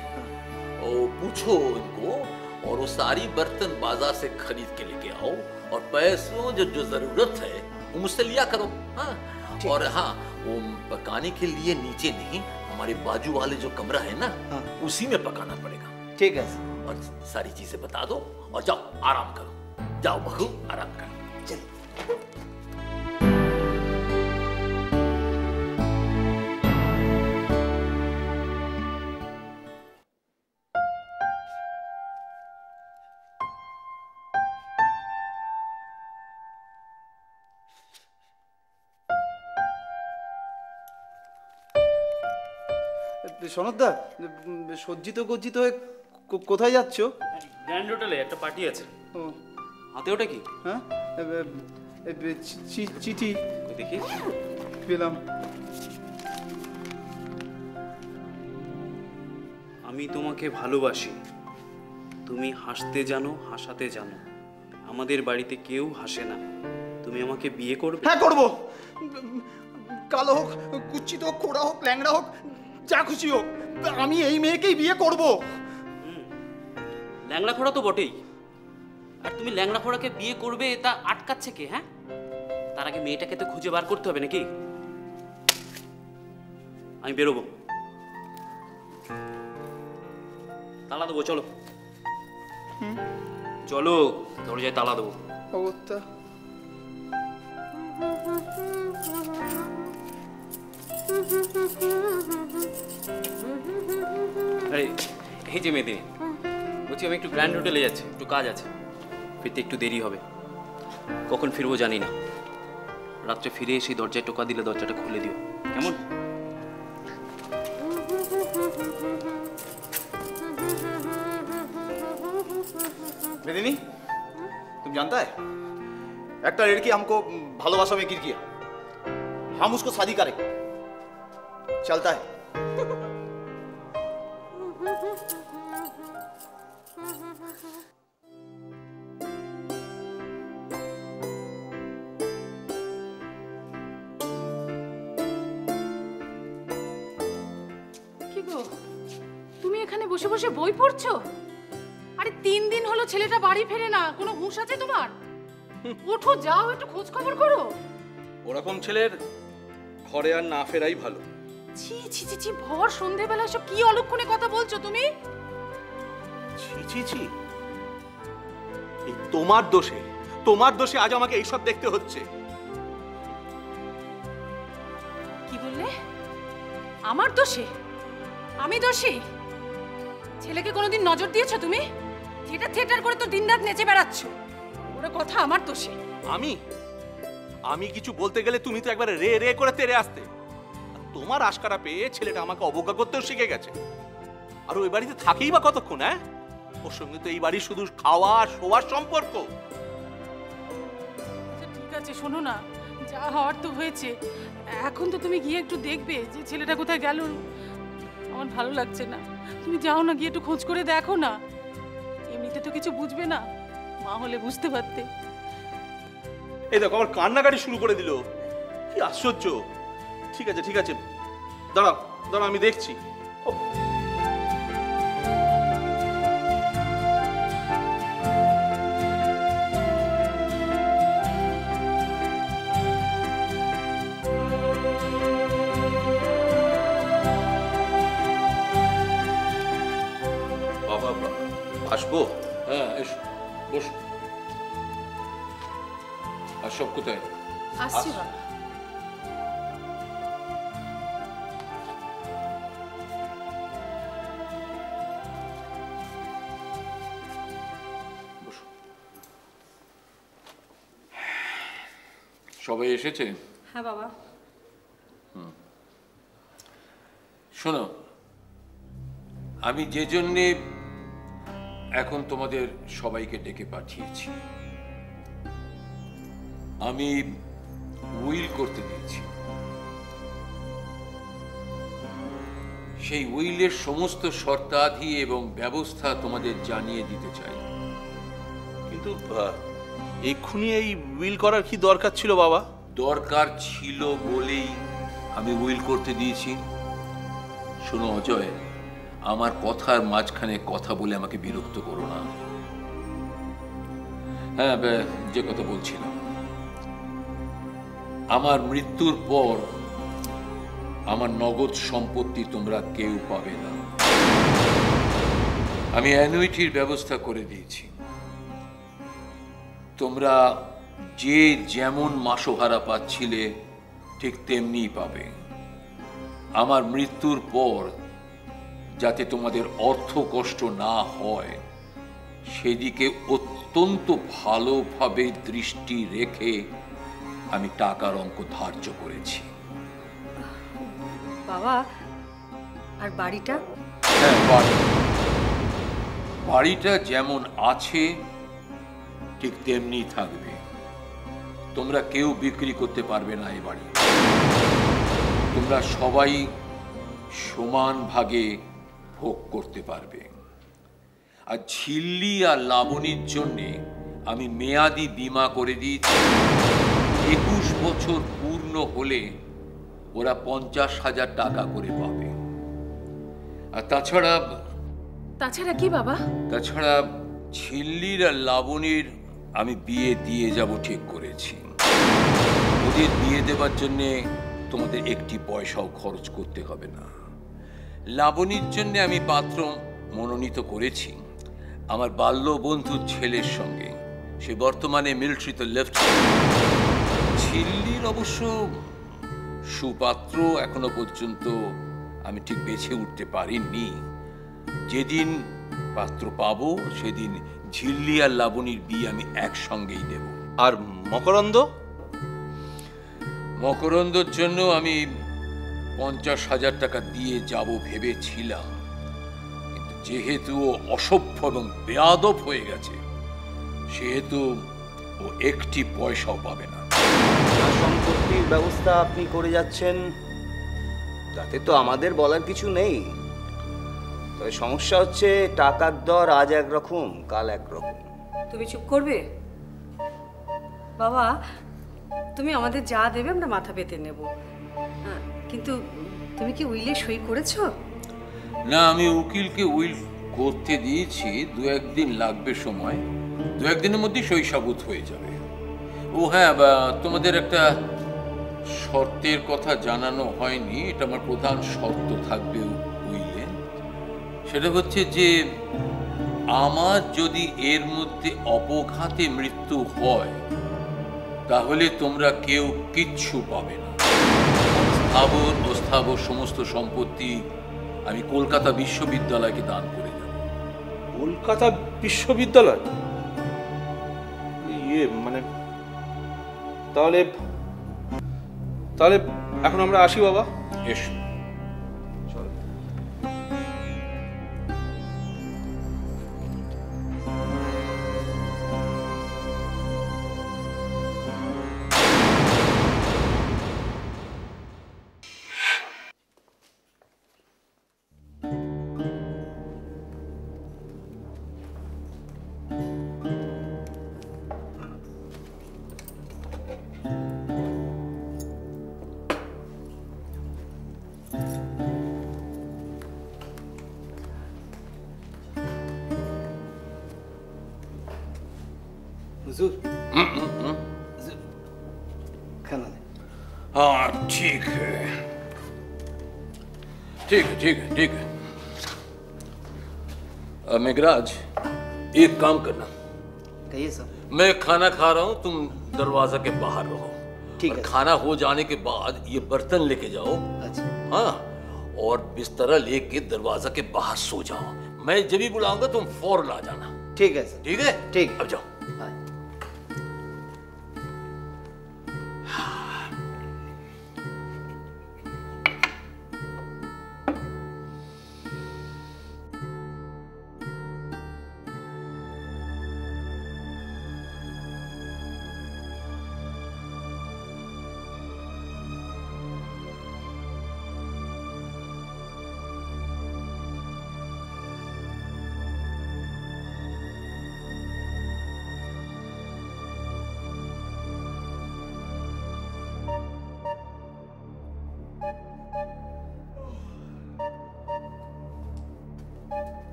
वो पूछो उनको, और वो सारी बर्तन बाजार से खरीद के लेके आओ, और पैसों जो जो जरूरत है वो मुझसे लिया करो। हाँ, और हाँ वो पकाने के लिए नीचे नहीं, हमारे बाजू वाले जो कमरा है ना, हाँ। उसी में पकाना पड़ेगा। ठीक है। और सारी चीजें बता दो और जाओ आराम करो, जाओ बहू आराम करो। चल। সনদদা, সজ্জিত গজ্জিত হয়ে কোথায় যাচ্ছ? গ্র্যান্ড হোটেলে একটা পার্টি আছে। হাতে ওটা কি? হ্যাঁ, চিঠি দেখি পেলাম। আমি তোমাকে ভালোবাসি, তুমি হাসতে জানো, হাসাতে জানো। আমাদের বাড়িতে কেউ হাসে না, তুমি আমাকে বিয়ে করবে? হ্যাঁ করবো। কালো হোক, কুচ্ছিত হোক, খোড়া হোক, ল্যাংড়া হোক, যা খুশি হোক, আমি এই মেয়েকেই বিয়ে করব। ল্যাংড়া খোড়া তো বটেই, আর তুমি ল্যাংড়া খোড়াকে বিয়ে করবে তা আটকাচ্ছে কে? হ্যাঁ, তার আগে মেয়েটাকে তো খুঁজে বার করতে হবে নাকি? আমি বেরোবো, তালা দেবো। চলো চলো, দরজায় তালা দেবো। অগত্যা আরে এই যে মেদিনী, বলছি আমি একটু গ্র্যান্ড হোটেলে যাচ্ছি, একটু কাজ আছে, ফিরতে একটু দেরি হবে। কখন ফিরবো জানি না, রাত্রে ফিরে এসে দরজায় টোকা দিলে দরজাটা খুলে দিও, কেমন? मेदिनी, तुम जानता है एक लड़की हमको भालोबासा में गिर गया, हम उसको शादी करेंगे, चलता है। কি গো, তুমি এখানে বসে বসে বই পড়ছো? আরে 3 দিন হলো ছেলেটা বাড়ি ফেরে না, কোনো হুঁশ আছে তোমার? ওঠো, যাও একটু খোঁজ খবর করো। ওরকম ছেলের ঘরে আর না ফেরাই ভালো। ছি ছি ছি ছি, ভর সন্ধেবেলা সব কি অলক্ষণে কথা বলছো তুমি? ছি ছি ছি, এই তোমার দোষে আজ আমাকে এইসব দেখতে হচ্ছে। কি বললে? আমার দোষে? আমি দোষী? ছেলেকে কোনোদিন নজর দিয়েছো তুমি? থিয়েটার করে তো দিনরাত নেচে বেড়াচ্ছ, ওর কথা আমার দোষে? আমি কিছু বলতে গেলে তুমি তো একবারে রে রে করে তেরে আসতে। তোমার আশকারা পেয়ে ছেলেটা আমাকে অবজ্ঞা করতেও শিখে গেছে। আর ওই বাড়িতে থাকেই বা কতক্ষণ? হ্যাঁ, ওর সঙ্গে তো এই বাড়ির শুধু খাওয়া শোয়ার সম্পর্ক। ঠিক আছে, শোনো না, যা হওয়ার তো হয়েছে, এখন তো তুমি গিয়ে একটু দেখবে যে ছেলেটা কোথায় গেল। আমার ভালো লাগছে না, তুমি যাও না, গিয়ে একটু খোঁজ করে দেখো না। এমনিতে তো কিছু বুঝবে না, মা হলে বুঝতে পারতে। এই দেখো আবার কান্নাকাটি শুরু করে দিল, কি আশ্চর্য। ঠিক আছে, দাঁড়াও আমি দেখছি। বাবা আসবো? হ্যাঁ এসো, বসো। আর সব কোথায়? আসছি বাবা। সবাই এসেছে? হ্যাঁ বাবা। শোনো, আমি যে জন্যে এখন তোমাদের সবাইকে ডেকে পাঠিয়েছি। আমি উইল করতে দিয়েছি। সেই উইলের সমস্ত শর্তাদি এবং ব্যবস্থা তোমাদের জানিয়ে দিতে চাই। কিন্তু এক্ষুনি এই উইল করার কি দরকার ছিল বাবা? দরকার ছিল বলেই আমি উইল করতে দিয়েছি। শোনো অজয়, আমার কথার মাঝখানে কথা বলে আমাকে বিরক্ত করো না। হ্যাঁ, যে কথা বলছিলাম, আমার মৃত্যুর পর আমার নগদ সম্পত্তি তোমরা কেউ পাবে না। আমি অ্যানুইটির ব্যবস্থা করে দিয়েছি। তোমরা যে যেমন মাসোহারা পাচ্ছিলে ঠিক তেমনিই পাবে। আমার মৃত্যুর পর যাতে তোমাদের অর্থ কষ্ট না হয় সেদিকে অত্যন্ত ভালোভাবে দৃষ্টি রেখে আমি টাকার অঙ্ক ধার্য করেছি। বাবা, আর বাড়িটা? হ্যাঁ, বাড়িটা যেমন আছে ঠিক তেমনি থাকবে। তোমরা কেউ বিক্রি করতে পারবে না এই বাড়ি। তোমরা সবাই সমান ভাগে ভোগ করতে পারবে। আর ঝিল্লি আর লাবণীর জন্যে আমি মেয়াদি বীমা করে দিয়েছি। 21 বছর পূর্ণ হলে ওরা 50,000 টাকা করে পাবে। আর তাছাড়া কি বাবা? তাছাড়া ঝিল্লির আর লাবণীর আমি বিয়ে দিয়ে যাব ঠিক করেছি। ওদের বিয়ে দেবার জন্যে তোমাদের একটি পয়সাও খরচ করতে হবে না। লাবণীর জন্য আমি পাত্র মনোনীত করেছি আমার বাল্য বন্ধুর ছেলের সঙ্গে। সে বর্তমানে মিলিটারিতে লেফটেন্যান্ট। ঝিল্লির অবশ্য সুপাত্র এখনো পর্যন্ত আমি ঠিক বেছে উঠতে পারিনি। যেদিন পাত্র পাবো সেদিন ঝিল্লি আর লাবণীর বিয়ে আমি একসঙ্গেই দেব। আর মকরন্দ? মকরন্দর জন্য আমি 50,000 টাকা দিয়ে যাব ভেবেছিলাম, কিন্তু যেহেতু ও অসভ্য এবং বেয়াদব হয়ে গেছে সেহেতু ও একটি পয়সাও পাবে না। সম্পত্তির ব্যবস্থা আপনি করে যাচ্ছেন, তাতে তো আমাদের বলার কিছু নেই। তবে সমস্যা হচ্ছে টাকার দর আজ একরকম কাল একরকম। তুমি চুপ করবে বাবা? তুমি আমাদের যা দেবে আমরা মাথা পেতে নেব, কিন্তু তুমি কি উইলে সই করেছো? না, আমি উকিলকে উইল করতে দিয়েছি। 2-1 দিন লাগবে সময়। 2-1 দিনের মধ্যেই সই সাবুত হয়ে যাবে। ও হ্যাঁ, তোমাদের একটা শর্তের কথা জানানো হয়নি। এটা আমার প্রধান শর্ত থাকবে উইলে। সেটা হচ্ছে যে আমার যদি এর মধ্যে অপঘাতে মৃত্যু হয় তাহলে তোমরা কেউ কিচ্ছু পাবে না। স্থাবর অস্থাবর সমস্ত সম্পত্তি আমি কলকাতা বিশ্ববিদ্যালয়কে দান করে দেব। কলকাতা বিশ্ববিদ্যালয়? মানে তাহলে এখন আমরা আসি বাবা। এসো। हुजूर खाना ले। हाँ, ठीक है ठीक है ठीक है ठीक है। मेघराज, एक काम करना। कहिए सर। मैं खाना खा रहा हूँ, तुम दरवाजा के बाहर रहो। ठीक है। है। खाना हो जाने के बाद ये बर्तन लेके जाओ। अच्छा। हाँ, और बिस्तरा लेके दरवाजा के बाहर सो जाओ। मैं जब भी बुलाऊंगा तुम फौरन आ जाना। ठीक है सर। ठीक है? ठीक। अब जाओ।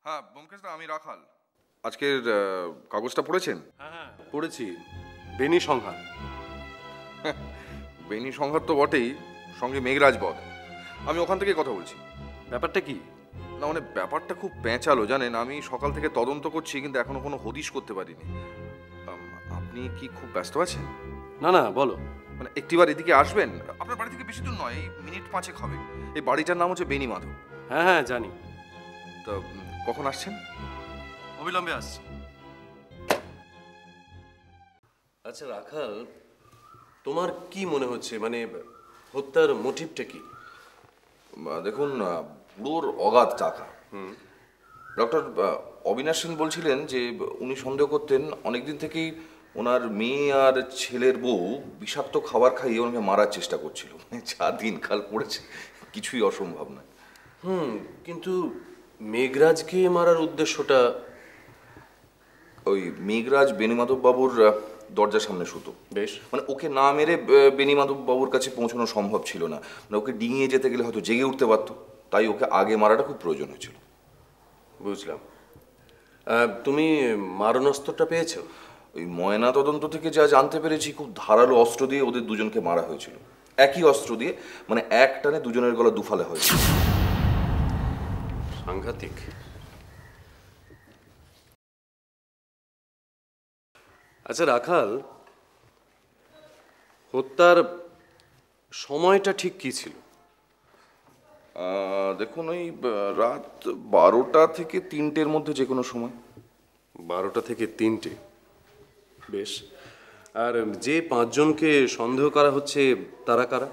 হ্যাঁ ব্যোমকেশদা, আমি রাখাল। আজকের কাগজটা পড়েছেন? হ্যাঁ পড়েছি। বেনি সংঘাত। বেনি সংঘাত তো বটেই, সঙ্গে মেঘরাজ বধ। আমি ওখান থেকে কথা বলছি। ব্যাপারটা কি? না মানে ব্যাপারটা খুব পেঁচালো জানেন। আমি সকাল থেকে তদন্ত করছি কিন্তু এখনো কোনো হদিশ করতে পারিনি। আপনি কি খুব ব্যস্ত আছেন? না না বলো। মানে একটিবার এদিকে আসবেন? আপনার বাড়ি থেকে বেশি দূর নয়, এই মিনিট 5 হবে। এই বাড়িটার নাম হচ্ছে বেনি মাধব। হ্যাঁ হ্যাঁ জানি। তো কখন আসছেন? অবিলম্বে আসছি। আচ্ছা রাখাল, তোমার কি মনে হচ্ছে, মানে হত্যার মোটিভটা কি? দেখুন, বুড়োর অগাধ টাকা। ডক্টর অবিনাশ সেন বলছিলেন যে উনি সন্দেহ করতেন অনেকদিন থেকেই ওনার মেয়ে আর ছেলের বউ বিষাক্ত খাবার খাইয়ে ওনাকে মারার চেষ্টা করছিল। যা দিনকাল পড়েছে, কিছুই অসম্ভব নয়। কিন্তু মেঘরাজকে মারার উদ্দেশ্যটা? ওই মেঘরাজ বেনিমাধব বাবুর দরজার সামনে শুতো। বেশ, মানে ওকে না মেরে বেনিমাধব বাবুর কাছে পৌঁছানো সম্ভব ছিল না। মানে ওকে ডিঙিয়ে যেতে গেলে হয়তো জেগে উঠতে পারতো, তাই ওকে আগে মারাটা খুব প্রয়োজন হয়েছিল। বুঝলাম। তুমি মারণাস্ত্রটা পেয়েছো? ওই ময়না তদন্ত থেকে যা জানতে পেরেছি, খুব ধারালো অস্ত্র দিয়ে ওদের দুজনকে মারা হয়েছিল। একই অস্ত্র দিয়ে, মানে এক টানে দুজনের গলা দুফালে হয়েছিল। সাংঘাতিক। আচ্ছা রাখাল, হত্যার সময়টা ঠিক কি ছিল? দেখুন, ওই রাত 12টা থেকে 3টের মধ্যে যে কোনো সময়। 12টা থেকে 3টে, বেশ। আর যে 5 জনকে সন্দেহ করা হচ্ছে তারা কারা?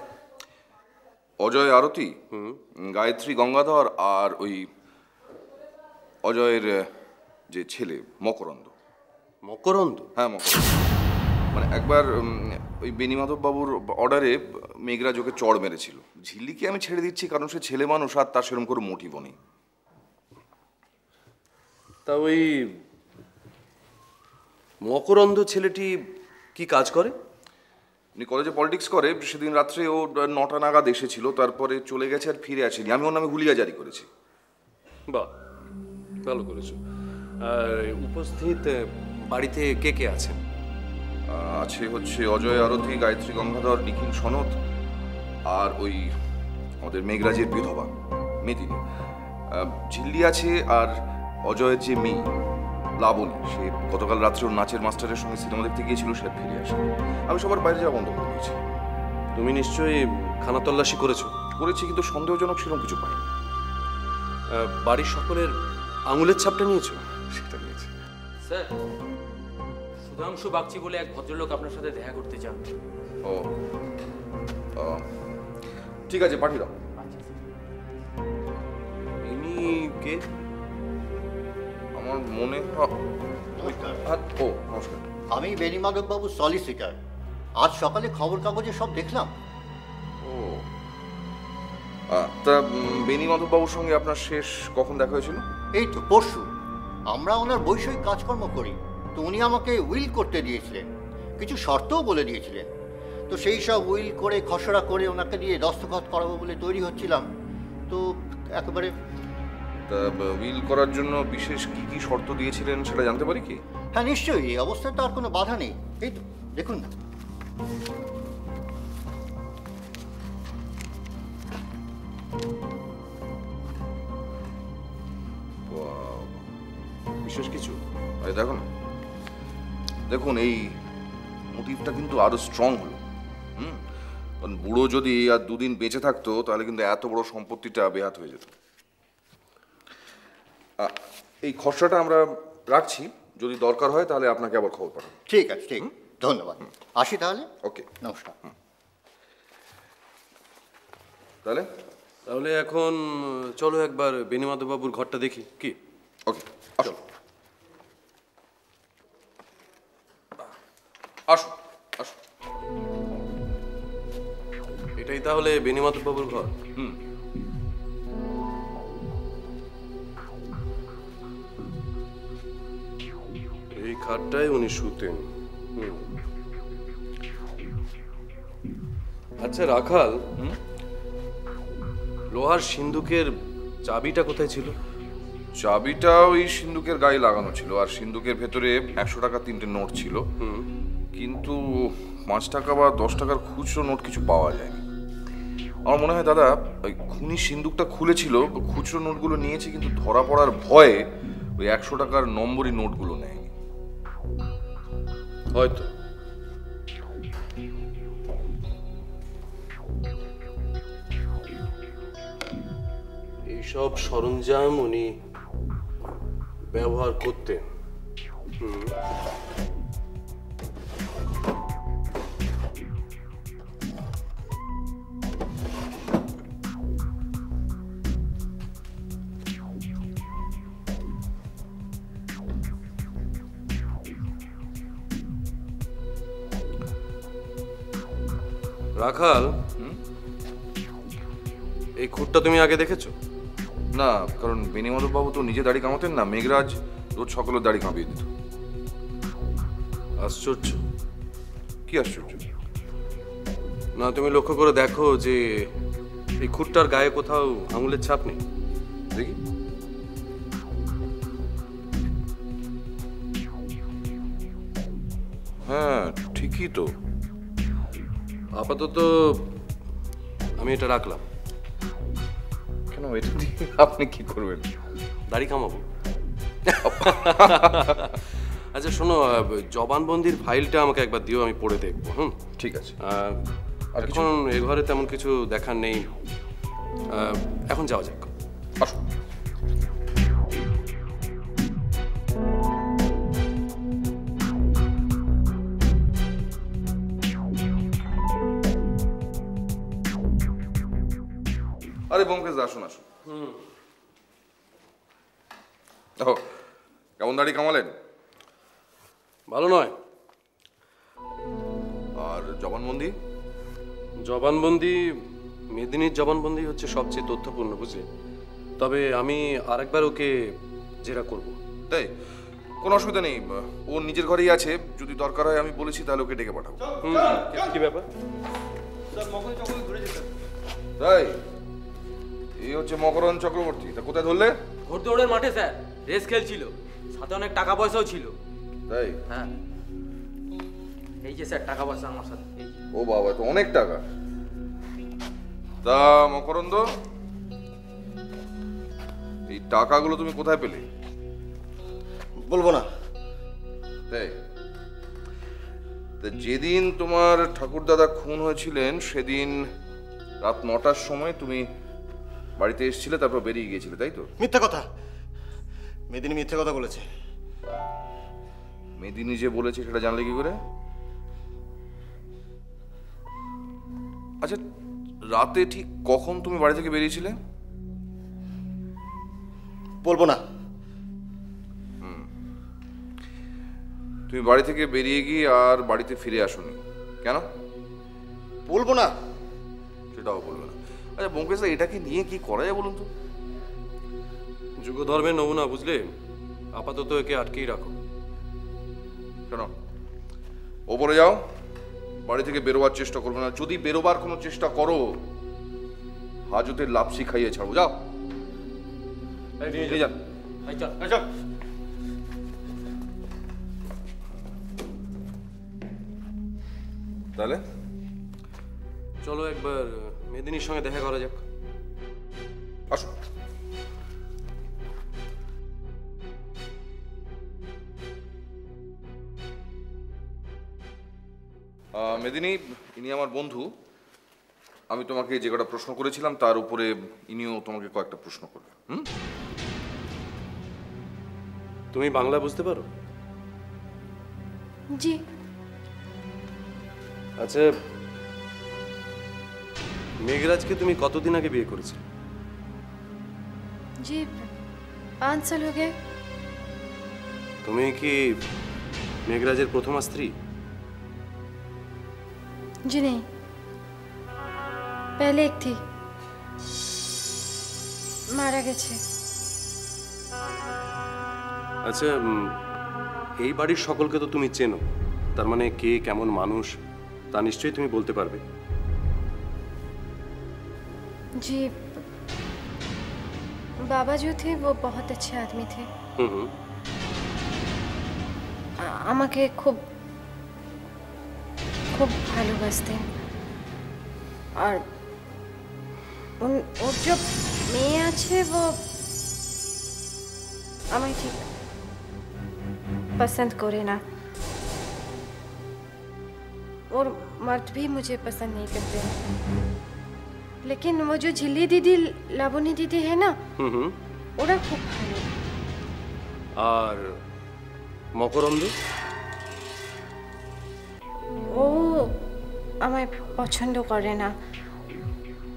অজয় আরতি, গায়ত্রী গঙ্গাধর, আর ওই অজয়ের যে ছেলে মকরন্দ। মকরন্দ? হ্যাঁ মকরন্দ। মানে একবার ওই বেনিমাধব বাবুর অর্ডারে মেঘরাজ ওকে চড় মেরেছিল। ঝিল্লিকে আমি ছেড়ে দিচ্ছি কারণ সে ছেলে মানুষ আর তার সেরকম করে মোটিভও নেই। তা ওই মকরন্দ ছেলেটি কি কাজ করে? উনি কলেজে পলিটিক্স করে। সেদিন রাত্রে ও 9টা নাগাদ এসেছিল, তারপরে চলে গেছে আর ফিরে আসেনি। আমি ওর নামে হুলিয়া জারি করেছি। বাহ, ভালো করেছো। আর উপস্থিত বাড়িতে কে কে আছেন? আছে হচ্ছে অজয় আরতি, গায়ত্রী গঙ্গাধর, নিখিল সনদ, আর ওই আমাদের মেঘরাজের বিধবা মেদিনী, ঝিল্লি আছে, আর অজয়ের যে মেয়ে লাবণী, সে গতকাল রাত্রে ওর নাচের মাস্টারের সঙ্গে সিনেমা দেখতে গিয়েছিল, সে ফিরে আসে। আমি সবার বাইরে যাওয়া বন্ধ করে দিয়েছি। তুমি নিশ্চয়ই খানা তল্লাশি করেছো? করেছি, কিন্তু সন্দেহজনক সেরকম কিছু পাইনি। বাড়ির সকলের আঙুলের ছাপটা নিয়েছো? সেটা নিয়েছি। স্যার, সুধাংশু বাগচি বলে এক ভদ্রলোক আপনার সাথে দেখা করতে চান। ও, ঠিক আছে, পাঠিয়ে দাও। ইনি কে? আমার মনে হয় ও, নমস্কার। আমি বেণীমাধব বাবু সলিসিটার। আজ সকালে খবর কাগজে সব দেখলাম। ও, তা বেণীমাধব বাবুর সঙ্গে আপনার শেষ কখন দেখা হয়েছিল? এই তো পরশু। আমরা ওনার বৈষয়িক কাজকর্ম করি, তো উনি আমাকে উইল করতে দিয়েছিলেন, কিছু শর্তও বলে দিয়েছিলেন। তো সেই সব উইল করে খসড়া করে ওনাকে দিয়ে দস্তখত করাবো বলে তৈরি হচ্ছিলাম, তো একেবারে। তা উইল করার জন্য বিশেষ কি কি শর্ত দিয়েছিলেন সেটা জানতে পারি কি? হ্যাঁ নিশ্চয়ই, এই অবস্থায় তো আর কোনো বাধা নেই। এই তো দেখুন না। বিশেষ কিছু? দেখুন, দেখুন এই মোটিভটা কিন্তু আরো স্ট্রং হলো। কারণ বুড়ো যদি আর দুদিন বেঁচে থাকতো তাহলে কিন্তু এত বড় সম্পত্তিটা বেহাত হয়ে যেত। এই খসড়াটা আমরা রাখছি, যদি দরকার হয় তাহলে আপনাকে আবার খবর পাঠাবো। ঠিক আছে, ঠিক, ধন্যবাদ। আসি তাহলে। ওকে, নমস্কার। তাহলে তাহলে এখন চলো একবার বেণীমাধব বাবুর ঘরটা দেখি, কি? ওকে, আসো আসো আসো। এটাই তাহলে বেণীমাধব বাবুর ঘর? এই খাটটায় উনি শুতেন। আচ্ছা রাখাল, লোহার সিন্দুকের চাবিটা কোথায় ছিল? চাবিটা ওই সিন্দুকের গায়ে লাগানো ছিল, আর সিন্দুকের ভেতরে 100 টাকা 3টে নোট ছিল, কিন্তু 5 টাকা বা 10 টাকার খুচরো নোট কিছু পাওয়া যায়নি। আমার মনে হয় দাদা ওই খুনি সিন্দুকটা খুলেছিল, খুচরো নোটগুলো নিয়েছে, কিন্তু ধরা পড়ার ভয়ে ওই 100 টাকার নম্বরই নোটগুলো নেয়নি। হয়তো। এইসব সরঞ্জাম উনি ব্যবহার করতেন। রাখাল, এই খুঁটটা তুমি আগে দেখেছো? না, কারণ বেণীমাধব বাবু তো নিজে দাড়ি কামাতেন না, মেঘরাজ রোজ সকলের দাড়ি কামিয়ে দিত। আশ্চর্য। কি আশ্চর্য? না, তুমি লক্ষ্য করে দেখো যে এই খুঁটটার গায়ে কোথাও আঙুলের ছাপ নেই। দেখি। হ্যাঁ, ঠিকই তো। আপাতত আমি এটা রাখলাম। কেন, এটা দিয়ে আপনি কি করবেন? দাড়ি কামাবো। আচ্ছা শোনো, জবানবন্দির ফাইলটা আমাকে একবার দিও, আমি পড়ে দেখবো। ঠিক আছে। এখন এ ঘরে তেমন কিছু দেখার নেই, এখন যাওয়া যাক। আসো। আরে ব্যোমকেশ, আসুন আসুন। দেখো কেমন দাড়ি কামালেন? ভালো নয়। আর জবানবন্দি? জবানবন্দি, মেদিনীর জবানবন্দি হচ্ছে সবচেয়ে তথ্যপূর্ণ, বুঝলে? তবে আমি আরেকবার ওকে জেরা করব। তাই? কোনো অসুবিধা নেই, ওর নিজের ঘরেই আছে, যদি দরকার হয় আমি বলেছি তাহলে ওকে ডেকে পাঠাবো। কি ব্যাপার? তাই? এই হচ্ছে মকরণ চক্রবর্তী। তা কোথায় ধরলে? ঘোড়দৌড়ের মাঠে স্যার, রেস খেলছিল, সাথে অনেক টাকা পয়সাও ছিল। তাই? হ্যাঁ, এই যে স্যার টাকা পয়সা আমার সাথে। ও বাবা, তো অনেক টাকা। তা মকরন্দ, এই টাকাগুলো তুমি কোথায় পেলে? বলবো না। তাই? তা যেদিন তোমার ঠাকুরদাদা খুন হয়েছিলেন সেদিন রাত 9টার সময় তুমি বাড়িতে এসেছিলে, তারপর বেরিয়ে গিয়েছিলে, তাই তো? মিথ্যা কথা। মেদিনী মিথ্যা কথা বলেছে। মেদিনী যে বলেছে সেটা জানলে কি করে? আচ্ছা, রাতে ঠিক কখন তুমি বাড়ি থেকে বেরিয়েছিলে? বলবো না। তুমি বাড়ি থেকে বেরিয়ে গিয়ে আর বাড়িতে ফিরে আসোনি কেন? বলবো না। সেটাও বলবে না। আচ্ছা ব্যোমকেশ দা, এটাকে নিয়ে কি করা যায় বলুন তো? যুগ ধর্মের নমুনা, বুঝলে? আপাতত একে আটকেই রাখো। কেন? ওপরে যাও, বাড়ি থেকে বেরোবার চেষ্টা করবে না। যদি বেরোবার কোনো চেষ্টা করো, হাজতের লাপসি খাইয়ে ছাড়বো। যাও, নিয়ে যান। তাহলে চলো একবার মেদিনীর সঙ্গে দেখা করা যাক। আসো। মেদিনী, ইনি আমার বন্ধু। আমি তোমাকে যে কটা প্রশ্ন করেছিলাম তার উপরে ইনিও তোমাকে কয়েকটা প্রশ্ন করবে। তুমি বাংলা বুঝতে পারো? জি। আচ্ছা, মেঘরাজকে তুমি কতদিন আগে বিয়ে করেছো? जी 5 साल हो गए। তুমি কি মেঘরাজের প্রথমা স্ত্রী? जी नहीं, पहले एक थी, मारा গেছে। আচ্ছা, এই বাড়ির সকলকে তো তুমি চেনো, তার মানে কে কেমন মানুষ তা নিশ্চয়ই তুমি বলতে পারবে। जी, बाबा जो थे वो बहुत अच्छे आदमी थे। আমাকে খুব খুব ভালোবাসতেন। আর ওর যে মেয়ে আছে वो আমায় ঠিক पसंद करे ना। और मर्द भी मुझे पसंद नहीं करते। लेकिन वो जो झिल्ली दीदी, लाबनी दीदी है ना, ওরা খুব ভালো। আর মকরন্দ? ও আমায় পছন্দ করে না,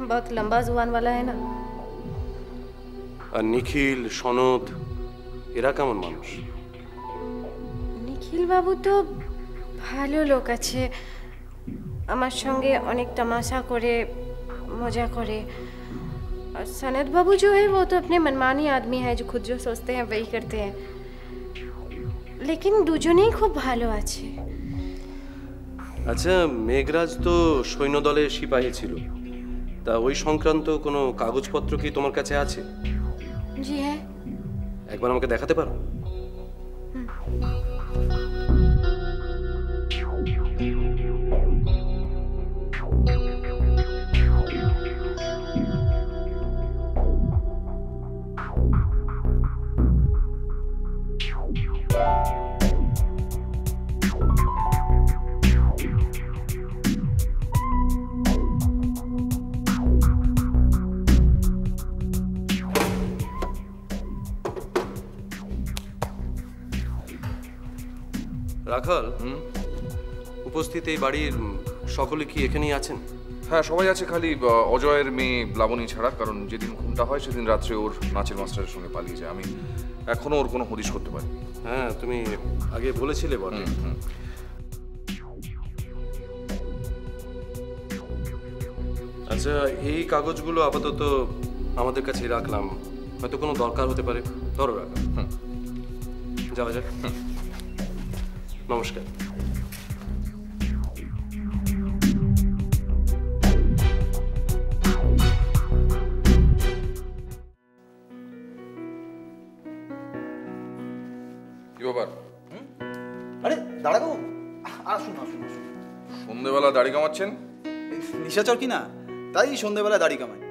बहुत लंबा जुबान वाला है ना। আর নিখিল, সনদ, এরা কেমন মানুষ? নিখিল বাবু তো ভালো লোক আছে, আমার সঙ্গে অনেক তামাশা করে, मजा करे। और सनद बाबू जो है वो तो अपने मनमानी आदमी है, जो खुद जो सोचते हैं वही करते हैं। लेकिन দুজনেই খুব ভালো আছে। আচ্ছা, মেঘরাজ তো সৈন্যদলে সিপাহী ছিল, তা ওই সংক্রান্ত কোনো কাগজপত্র কি তোমার কাছে আছে? জি হ্যাঁ। একবার আমাকে দেখাতে পারো? রাখাল, উপস্থিত এই বাড়ির সকলে কি এখানেই আছেন? হ্যাঁ, সবাই আছে, খালি অজয়ের মেয়ে লাবণী ছাড়া। কারণ যেদিন খুনটা হয় সেদিন রাত্রে ওর নাচের মাস্টারের সঙ্গে পালিয়ে যায়। আমি এখনো ওর কোনো হদিশ করতে পারি। হ্যাঁ, তুমি আগে বলেছিলে বটে। আচ্ছা, এই কাগজগুলো আপাতত আমাদের কাছে রাখলাম, হয়তো কোনো দরকার হতে পারে। ধরো রাখলাম। যাওয়া যাক। নমস্কার। কি ব্যাপার? আরে দাঁড়া গো, আসুন আসুন আসুন। সন্ধ্যেবেলা দাড়ি কামাচ্ছেন? নিশাচর কি না, তাই সন্ধ্যেবেলায় দাড়ি কামাই।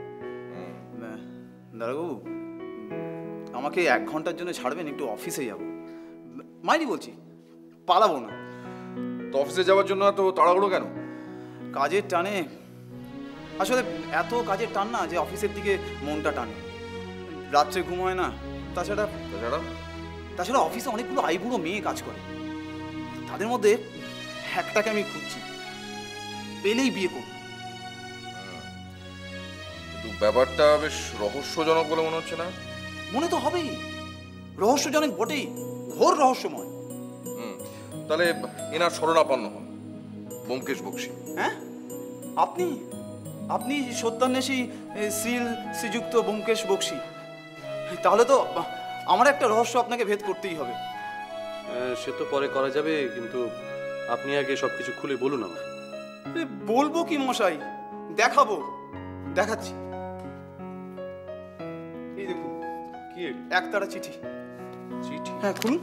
দাঁড়াবু, আমাকে 1 ঘন্টার জন্য ছাড়বেন, একটু অফিসে যাব। মাইনি বলছি, পালাবো না। তো অফিসে যাওয়ার জন্য তো তাড়াহুড়ো কেন? কাজের টানে, আসলে এত কাজের টান না যে অফিসের দিকে মনটা টানে, রাত্রে ঘুম হয় না। তাছাড়া তাছাড়া অফিসে অনেকগুলো আইবুড়ো মেয়ে কাজ করে, তাদের মধ্যে একটাকে আমি খুঁজছি, পেলেই বিয়ে করব। কিন্তু ব্যাপারটা বেশ রহস্যজনক বলে মনে হচ্ছে না? মনে তো হবেই, রহস্যজনক বটেই, ঘোর রহস্যময়। তাহলে এনার শরণাপন্ন হন, ব্যোমকেশ বক্সী। হ্যাঁ, আপনি আপনি সত্যান্বেষী শ্রীযুক্ত ব্যোমকেশ বক্সী। তাহলে তো আমার একটা রহস্য আপনাকে ভেদ করতেই হবে। সে তো পরে করা যাবে, কিন্তু আপনি আগে সবকিছু খুলে বলুন আমার। বলবো কি মশাই, দেখাবো, দেখাচ্ছি। এই দেখুন, কি একতারা চিঠি। চিঠি? হ্যাঁ, খুলুন।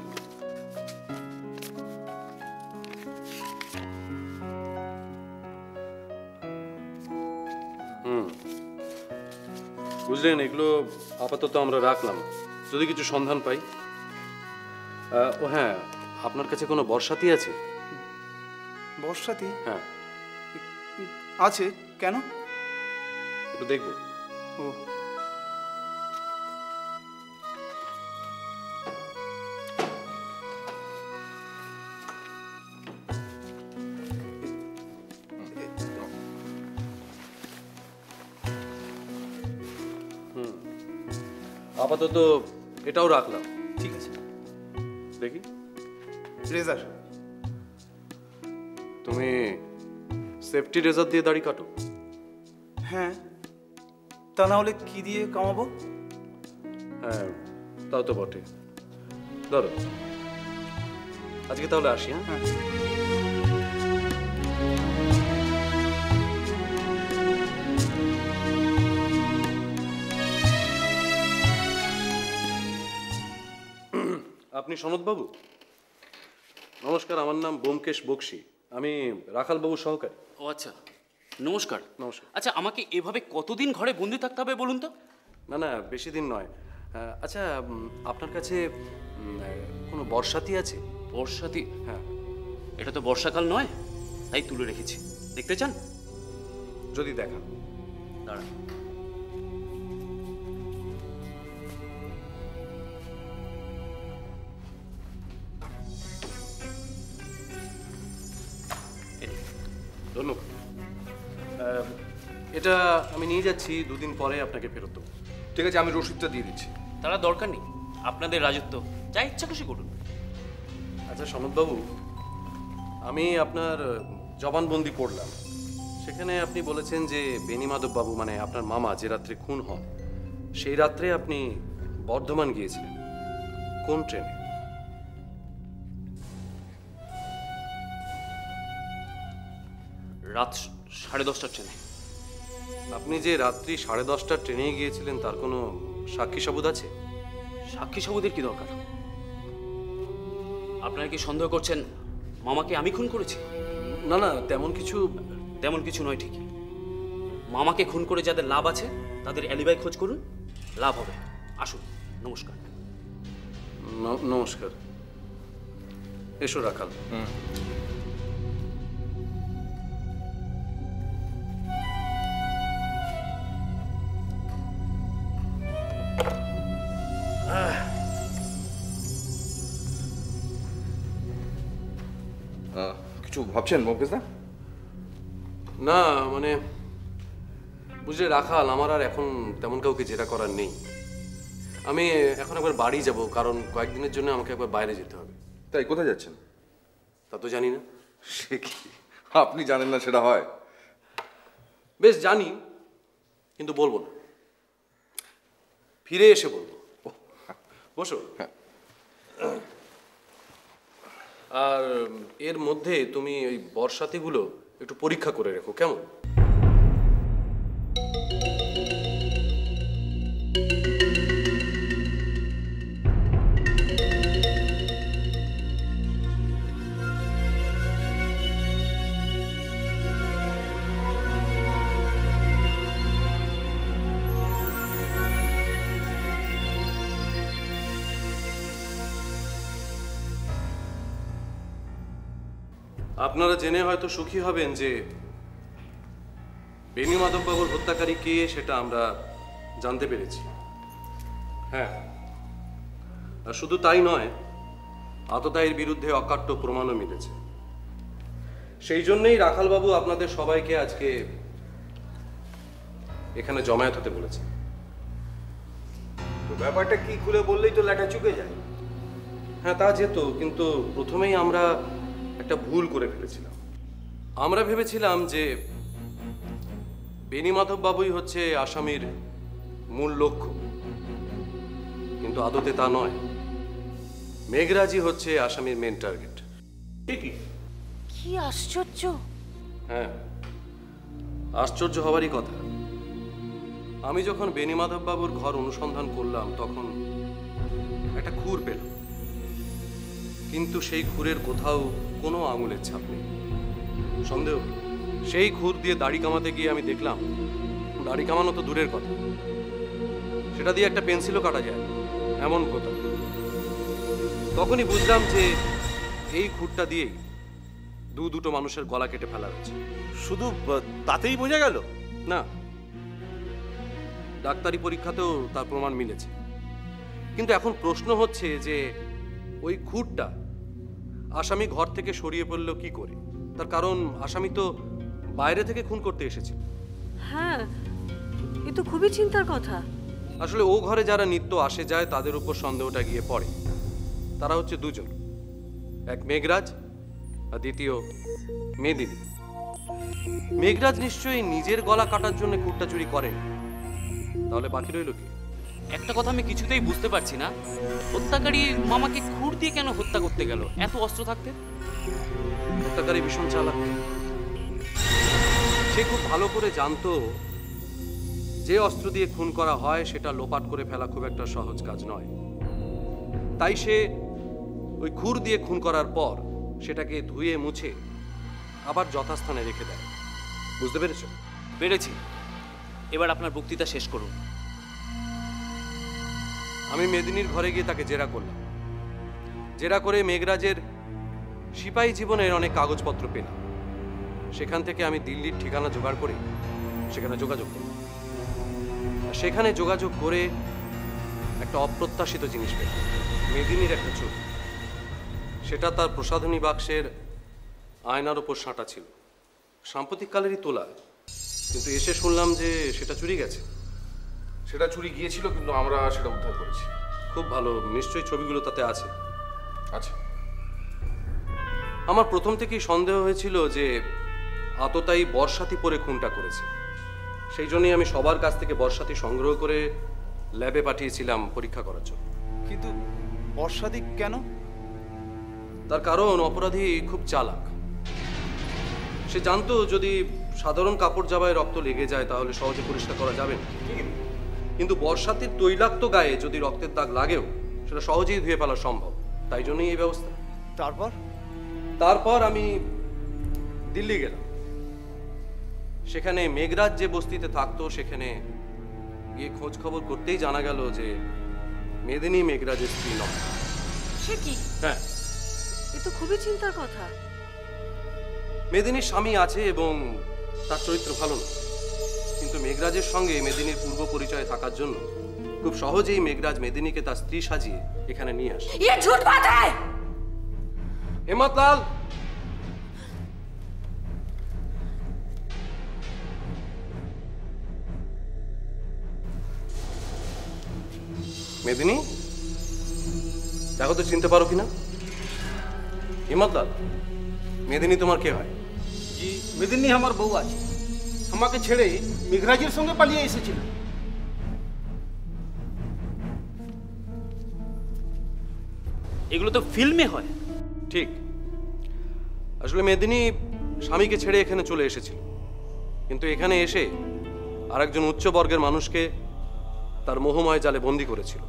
বুঝলেন, এগুলো আপাতত আমরা রাখলাম, যদি কিছু সন্ধান পাই। ও হ্যাঁ, আপনার কাছে কোনো বর্ষাতি আছে? বর্ষাতি? হ্যাঁ আছে। কেন? একটু দেখবো। ও, আপাতত এটাও রাখলাম। ঠিক আছে। দেখি। রেজার। তুমি সেফটি রেজার দিয়ে দাড়ি কাটো? হ্যাঁ, তা না হলে কি দিয়ে কামাবো? হ্যাঁ, তাও তো বটে। ধরো, আজকে তাহলে আসি। হ্যাঁ, আপনি সনদবাবু? নমস্কার, আমার নাম ব্যোমকেশ বক্সী, আমি রাখালবাবুর সহকারী। ও আচ্ছা, নমস্কার। নমস্কার। আচ্ছা, আমাকে এভাবে কতদিন ঘরে বন্দি থাকতে হবে বলুন তো? না না, বেশি দিন নয়। আচ্ছা, আপনার কাছে কোনো বর্ষাতি আছে? বর্ষাতি? হ্যাঁ। এটা তো বর্ষাকাল নয়, তাই তুলে রেখেছি। দেখতে চান? যদি দেখান। দাঁড়ান। ধন্যবাদ। এটা আমি নিয়ে যাচ্ছি, 2 দিন পরে আপনাকে ফেরত দেবো। ঠিক আছে, আমি রসিদটা দিয়ে দিচ্ছি। তারা দরকার নেই, আপনাদের রাজত্ব, যা ইচ্ছা খুশি করুন। আচ্ছা সনদবাবু, আমি আপনার জবানবন্দি পড়লাম, সেখানে আপনি বলেছেন যে বেণীমাধব বাবু মানে আপনার মামা যে রাত্রে খুন হন, সেই রাত্রে আপনি বর্ধমান গিয়েছিলেন। কোন ট্রেনে? রাত 10:30টার ট্রেনে। আপনি যে রাত্রি 10:30টার ট্রেনে গিয়েছিলেন তার কোনো সাক্ষী সাবুত আছে? সাক্ষী সাবুতের কি দরকার? আপনারা কি সন্দেহ করছেন মামাকে আমি খুন করেছি? না না, তেমন কিছু নয়। ঠিকই, মামাকে খুন করে যাদের লাভ আছে তাদের অ্যালিবাই খোঁজ করুন, লাভ হবে। আসুন। নমস্কার। নমস্কার। এসো রাখাল। কিছু ভাবছেন ব্যোমকেশ দা? না মানে, বুঝলে রাখাল, আমার আর এখন তেমন কাউকে জেরা করার নেই। আমি এখন একবার বাড়ি যাব, কারণ কয়েকদিনের জন্য আমাকে একবার বাইরে যেতে হবে। তাই কোথায় যাচ্ছেন? তা তো জানি না। সে কি, আপনি জানেন না সেটা হয়? বেশ জানি, কিন্তু বলবো না, ফিরে এসে বলবো। বসো। আর এর মধ্যে তুমি ওই বর্ষাতিগুলো একটু পরীক্ষা করে রেখো, কেমন? আপনারা জেনে হয়তো সুখী হবেন যে বেণী মাধববাবুর হত্যাকারী কে সেটা আমরা জানতে পেরেছি। হ্যাঁ, আর শুধু তাই নয়, আততায়ীর বিরুদ্ধে অকাট্য প্রমাণও মিলেছে। সেই জন্যই রাখালবাবু আপনাদের সবাইকে আজকে এখানে জমায়েত হতে বলেছে। তো ব্যাপারটা কি খুলে বললেই তো ল্যাটা চুকে যায়। হ্যাঁ, তা যেত, কিন্তু প্রথমেই আমরা একটা ভুল করে ফেলেছিলাম। আমরা ভেবেছিলাম যে বেণী মাধববাবুই হচ্ছে আসামির মূল লক্ষ্য, কিন্তু আদতে তা নয়। মেঘরাজই হচ্ছে আসামির মেন টার্গেট। কি আশ্চর্য! হ্যাঁ, আশ্চর্য হওয়ারই কথা। আমি যখন বেণী মাধববাবুর ঘর অনুসন্ধান করলাম তখন একটা খুর পেলাম, কিন্তু সেই খুরের কোথাও কোনো আঙুলের ছাপ নেই। সন্দেহ, সেই খুর দিয়ে দাড়ি কামাতে গিয়ে আমি দেখলাম দাড়ি কামানো তো দূরের কথা, সেটা দিয়ে একটা পেন্সিলও কাটা যায় এমন কথা। তখনই বুঝলাম যে এই খুরটা দিয়েই দুটো মানুষের গলা কেটে ফেলা হয়েছে। শুধু তাতেই বোঝা গেল? না, ডাক্তারি পরীক্ষাতেও তার প্রমাণ মিলেছে। কিন্তু এখন প্রশ্ন হচ্ছে যে ওই খুরটা আসামি ঘর থেকে সরিয়ে পড়ল কি করে? তার কারণ আসামি তো বাইরে থেকে খুন করতে এসেছিল। হ্যাঁ, এ তো খুবই চিন্তার কথা। আসলে ও ঘরে যারা নিত্য আসে যায় তাদের উপর সন্দেহটা গিয়ে পড়ে। তারা হচ্ছে দুজন, এক মেঘরাজ আর দ্বিতীয় মেদিনী। মেঘরাজ নিশ্চয়ই নিজের গলা কাটার জন্য খুঁটটা চুরি করেন, তাহলে বাকি রইল কি? একটা কথা আমি কিছুতেই বুঝতে পারছি না, হত্যাকারী মামাকে খুর দিয়ে কেন হত্যা করতে গেল এত অস্ত্র থাকতে? হত্যাকারী ভীষণ চালাক। সে খুব ভালো করে জানতো যে অস্ত্র দিয়ে খুন করা হয় সেটা লোপাট করে ফেলা খুব একটা সহজ কাজ নয়। তাই সে ওই খুর দিয়ে খুন করার পর সেটাকে ধুয়ে মুছে আবার যথাস্থানে রেখে দেয়। বুঝতে পেরেছ? পেরেছি। এবার আপনার বক্তৃতা শেষ করুন। আমি মেদিনীর ঘরে গিয়ে তাকে জেরা করলাম। জেরা করে মেঘরাজের সিপাহী জীবনের অনেক কাগজপত্র পেলাম। সেখান থেকে আমি দিল্লির ঠিকানা জোগাড় করে সেখানে যোগাযোগ করলাম। সেখানে যোগাযোগ করে একটা অপ্রত্যাশিত জিনিস পেলাম, মেদিনীর একটা ছবি। সেটা তার প্রসাধনী বাক্সের আয়নার ওপর সাঁটা ছিল, সাম্প্রতিককালেরই তোলা। কিন্তু এসে শুনলাম যে সেটা চুরি গেছে। সেটা চুরি গিয়েছিল, কিন্তু আমরা সেটা উদ্ধার করেছি। খুব ভালো, নিশ্চয়ই ছবিগুলো তাতে আছে। আচ্ছা, আমার প্রথম থেকেই সন্দেহ হয়েছিল যে আততায়ী বর্ষাতি পরে খুনটা করেছে। সেই জন্যই আমি সবার কাছ থেকে বর্ষাতি সংগ্রহ করে ল্যাবে পাঠিয়েছিলাম পরীক্ষা করার জন্য। কিন্তু বর্ষাদি কেন? তার কারণ অপরাধী খুব চালাক। সে জানতো যদি সাধারণ কাপড় জামায় রক্ত লেগে যায় তাহলে সহজে পরিষ্কার করা যাবে না, কিন্তু বর্ষাতির তৈলাক্ত গায়ে যদি রক্তের দাগ লাগেও সেটা সহজেই ধুয়ে ফেলা সম্ভব। তাই জন্যই এই ব্যবস্থা। তারপর আমি দিল্লি গেলাম। সেখানে মেঘরাজ যে বস্তিতে থাকতো সেখানে গিয়ে খোঁজ খবর করতেই জানা গেল যে মেদিনী মেঘরাজের স্ত্রী নয়। সে কি? হ্যাঁ, এ তো খুবই চিন্তার কথা। মেদিনীর স্বামী আছে এবং তার চরিত্র ভালো না, কিন্তু মেঘরাজের সঙ্গে মেদিনীর পূর্ব পরিচয় থাকার জন্য খুব সহজেই মেঘরাজ মেদিনীকে তার স্ত্রী সাজিয়ে এখানে নিয়ে আসে। ये झूठ बात है। হেমতলাল, মেদিনী, দেখো তো চিনতে পারো কিনা? হিমতলাল, মেদিনী তোমার কে হয়? জি, মেদিনী আমার বউ আছে। আমাকে ছেড়ে মেঘরাজের সঙ্গে পালিয়ে এসেছিল। এগুলো তো ফিল্মে হয়। ঠিক। আসলে মেদিনী স্বামীকে ছেড়ে এখানে চলে এসেছিল, কিন্তু এখানে এসে আরেকজন উচ্চ বর্গের মানুষকে তার মোহময় জালে বন্দী করেছিল।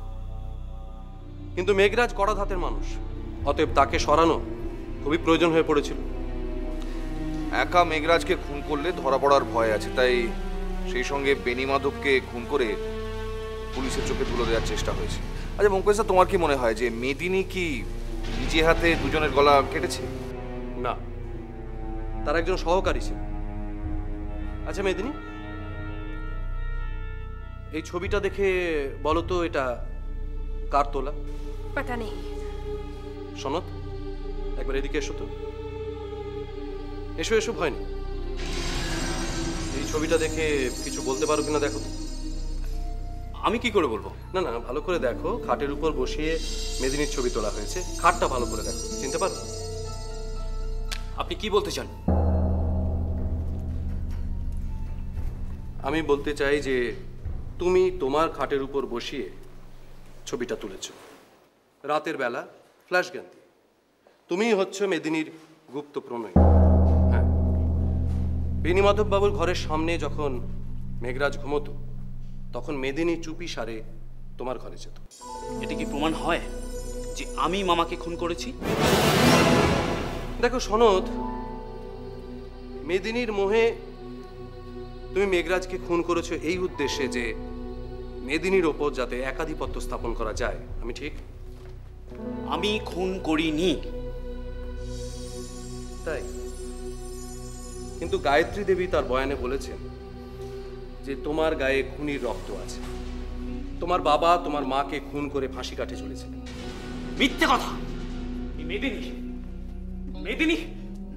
কিন্তু মেঘরাজ কড়া ধাতের মানুষ, অতএব তাকে সরানো খুবই প্রয়োজন হয়ে পড়েছিল। একা মেঘরাজকে খুন করলে ধরা পড়ার ভয় আছে, তাই সেই সঙ্গে বেণী মাধবকে খুন করে পুলিশের চোখে তুলে দেওয়ার চেষ্টা হয়েছে। আচ্ছা মঙ্কেশ, তোমার কি মনে হয় যে মেদিনী কি নিজে হাতে দুজনের গলা কেটেছে? না, তার একজন সহকারী ছিল। আচ্ছা মেদিনী, এই ছবিটা দেখে বলো তো এটা কার তোলা? पता नहीं। সনদ, একবার এদিকে এসো তো। এসো এসো, ভয় নেই। এই ছবিটা দেখে কিছু বলতে পারো কিনা দেখো তো। আমি কি করে বলবো? না না, ভালো করে দেখো। খাটের উপর বসিয়ে মেদিনীর ছবি তোলা হয়েছে। খাটটা ভালো করে দেখো, চিনতে পারো? আপনি কি বলতে চান? আমি বলতে চাই যে তুমি তোমার খাটের উপর বসিয়ে ছবিটা তুলেছ রাতের বেলা ফ্ল্যাশ গান দিয়ে। তুমিই হচ্ছে মেদিনীর গুপ্ত প্রণয়ী। হ্যাঁ, বেণীমাধব বাবুর ঘরের সামনে যখন মেঘরাজ ঘুমতো তখন মেদিনী চুপি সারে তোমার ঘরে যেত। এটা কি প্রমাণ হয় যে আমি মামাকে খুন করেছি? দেখো সনদ, মেদিনীর মোহে তুমি মেঘরাজকে খুন করেছো এই উদ্দেশ্যে যে মেদিনীর ওপর যাতে একাধিপত্য স্থাপন করা যায়। আমি ঠিক? আমি খুন করিনি। তাই? কিন্তু গায়ত্রী দেবী তার বয়ানে বলেছেন যে তোমার গায়ে খুনির রক্ত আছে। তোমার বাবা তোমার মাকে খুন করে ফাঁসি কাঠে ঝুলেছিলেন। মিথ্যে কথা। মেদিনী মেদিনী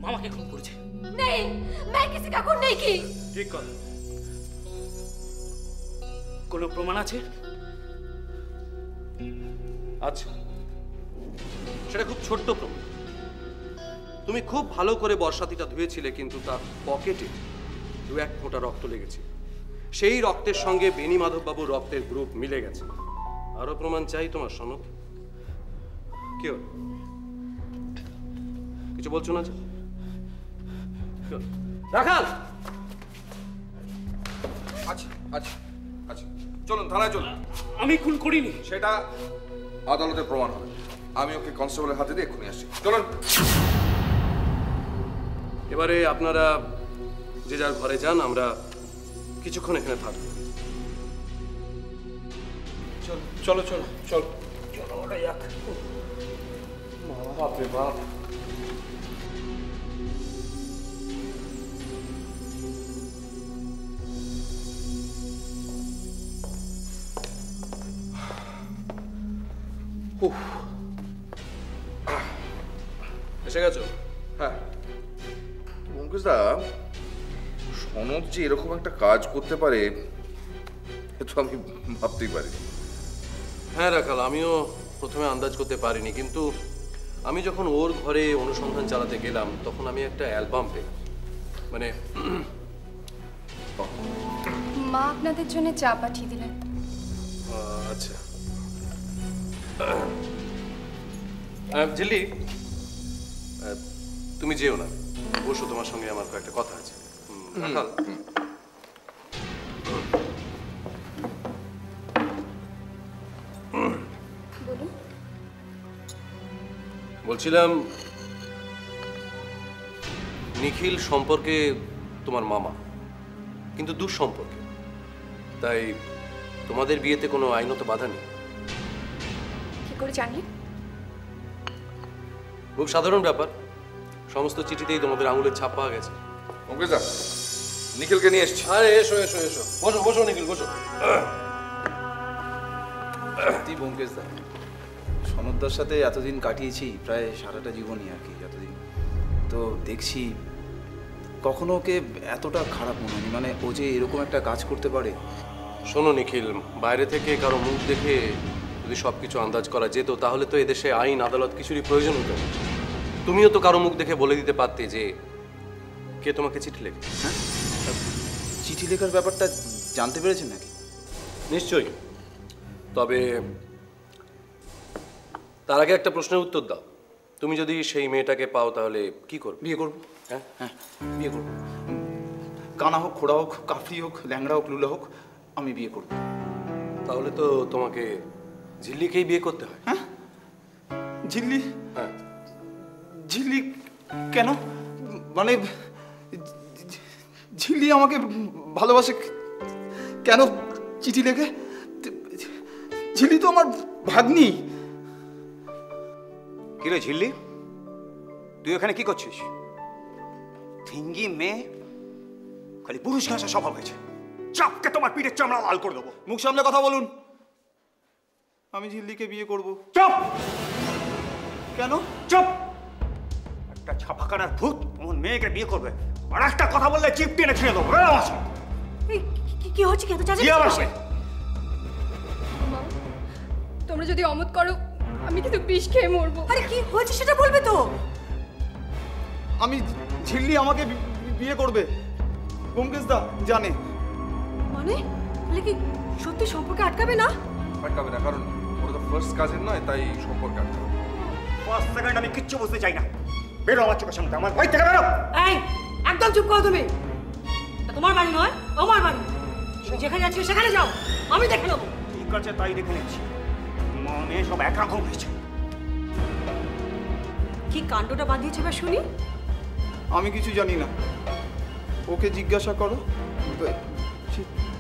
মামাকে খুন করেছে। नहीं, मैं किसी का खून नहीं की। ঠিক কথা। কোনো প্রমাণ আছে? আচ্ছা, সেটা খুব ছোট্ট প্রমাণ। তুমি খুব ভালো করে বর্ষাতিটা ধুয়েছিলে, কিন্তু তার পকেটে 2-1 ফোঁটা রক্ত লেগেছে। সেই রক্তের সঙ্গে বেণীমাধব বাবুর রক্তের গ্রুপ মিলে গেছে। আরো প্রমাণ চাই তোমার সনদ? কি হল? কিছু বলছো না? রাখাল! আচ্ছা আচ্ছা আচ্ছা, চলুন থানায় চলুন। আমি খুন করিনি। সেটা আদালতে প্রমাণ হবে। আমি ওকে কনস্টেবলের হাতে দিয়ে এক্ষুনি আসছি। চলুন। এবারে আপনারা যে যার ঘরে যান, আমরা কিছুক্ষণ এখানে থাকবো। চলো চলো চলো চলো, ওটা যাক। বাপ রে বাপ। এসে গেছো? হ্যাঁ। পঙ্কজদা, সনদ যে এরকম একটা কাজ করতে পারে এ তো আমি ভাবতেই পারি। হ্যাঁ রাখাল, আমিও প্রথমে আন্দাজ করতে পারিনি, কিন্তু আমি যখন ওর ঘরে অনুসন্ধান চালাতে গেলাম তখন আমি একটা অ্যালবাম পেলাম। মানে মা আপনাদের জন্য চা পাঠিয়ে দিলেন। আচ্ছা ঝিল্লি, তুমি যেও না, বসো, তোমার সঙ্গে আমার কয়েকটা কথা আছে। রাখাল, বলছিলাম নিখিল সম্পর্কে তোমার মামা, কিন্তু দূর সম্পর্কে, তাই তোমাদের বিয়েতে কোনো আইনত বাধা নেই। কি করে জানলে? খুব সাধারণ ব্যাপার, সমস্ত চিঠিতেই তোমাদের আঙুলের ছাপ পাওয়া গেছে। পঙ্কজদা, নিখিলকে নিয়ে এসছি। আরে এসো এসো এসো, বসো বসো নিখিল, বসো। সত্যি পঙ্কজদা, সনদদার সাথে এতদিন কাটিয়েছি, প্রায় সারাটা জীবনই আর কি এতদিন, তো দেখছি কখনো ওকে এতটা খারাপ মনে হয়নি। মানে ও যে এরকম একটা কাজ করতে পারে। শোনো নিখিল, বাইরে থেকে কারো মুখ দেখে যদি সবকিছু আন্দাজ করা যেত তাহলে তো এদেশে আইন আদালত কিছুরই প্রয়োজন হতো। তুমিও তো কারো মুখ দেখে বলে দিতে পারতে যে কে তোমাকে চিঠি লেখে। হ্যাঁ, চিঠি লেখার ব্যাপারটা জানতে পেরেছেন নাকি? নিশ্চয়ই, তবে তার আগে একটা প্রশ্নের উত্তর দাও। তুমি যদি সেই মেয়েটাকে পাও তাহলে কি করবে? বিয়ে করবো। হ্যাঁ হ্যাঁ, বিয়ে করবো। কানা হোক, খোড়া হোক, কাফরি হোক, ল্যাংড়া হোক, লুলা হোক, আমি বিয়ে করবো। তাহলে তো তোমাকে ঝিল্লিকেই বিয়ে করতে হয়। হ্যাঁ, ঝিল্লি? হ্যাঁ। ঝিল্লি কেন? মানে ঝিল্লি আমাকে ভালোবাসে কেন চিঠি লেখে? ঝিল্লি তো আমার ভাগ্নি। কিরে ঝিল্লি, তুই এখানে কি করছিস? ঢিঙ্গি মেয়ে, খালি পুরুষ ঘাসা স্বভাব হয়েছে। চাপকে তোমার পিঠের চামড়া লাল করে দেবো। মুখ সামনে কথা বলুন। আমি ঝিল্লিকে বিয়ে করব। চুপ! কেন? চুপ! একটা ছাপাখানার ভূত এমন মেয়েকে বিয়ে করবে, আর একটা কথা বললে চিপ টেনে ছিঁড়ে দেবো। কি হচ্ছে? কি এত কি আবার সে? মা, তোমরা যদি অমত করো আমি কিন্তু বিষ খেয়ে মরবো। আরে কি হয়েছে সেটা বলবে তো। আমি ঝিল্লি আমাকে বিয়ে করবে, ব্যোমকেশ দা জানে। মানে তাহলে কি সত্যি সম্পর্কে আটকাবে না? আটকাবে না, কারণ ওরা তো ফার্স্ট কাজিন নয়, তাই সম্পর্কে আটকাবে। ফার্স্ট সেকেন্ড আমি কিচ্ছু বুঝতে চাই না। বেরো আমার চোখের সামনে, আমার বাড়ি থেকে বেরো। এই একদম চুপ করো তুমি। এটা তোমার বাড়ি নয়, আমার বাড়ি। তুমি যেখানে যাচ্ছ সেখানে যাও, আমি দেখে নেবো। ঠিক আছে, তাই দেখে নিচ্ছি। মা মেয়ে সব একরকম হয়েছে। কি কাণ্ডটা বাঁধিয়েছে বা শুনি। আমি কিছু জানি না, ওকে জিজ্ঞাসা করো।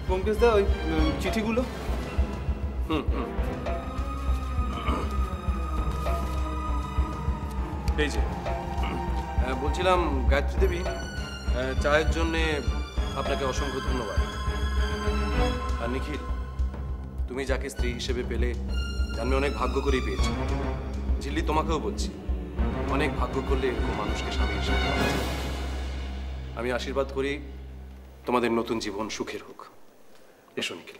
ব্যোমকেশ দা ওই চিঠিগুলো। এই যে বলছিলাম গায়ত্রী দেবী, চায়ের জন্যে আপনাকে অসংখ্য ধন্যবাদ। আর নিখিল, তুমি যাকে স্ত্রী হিসেবে পেলে আমি অনেক ভাগ্য করেই পেয়েছি। ঝিল্লি, তোমাকেও বলছি, অনেক ভাগ্য করলে এরকম মানুষকে স্বামী হিসেবে পাওয়া যায়। আমি আশীর্বাদ করি তোমাদের নতুন জীবন সুখের হোক। এসো নিখিল।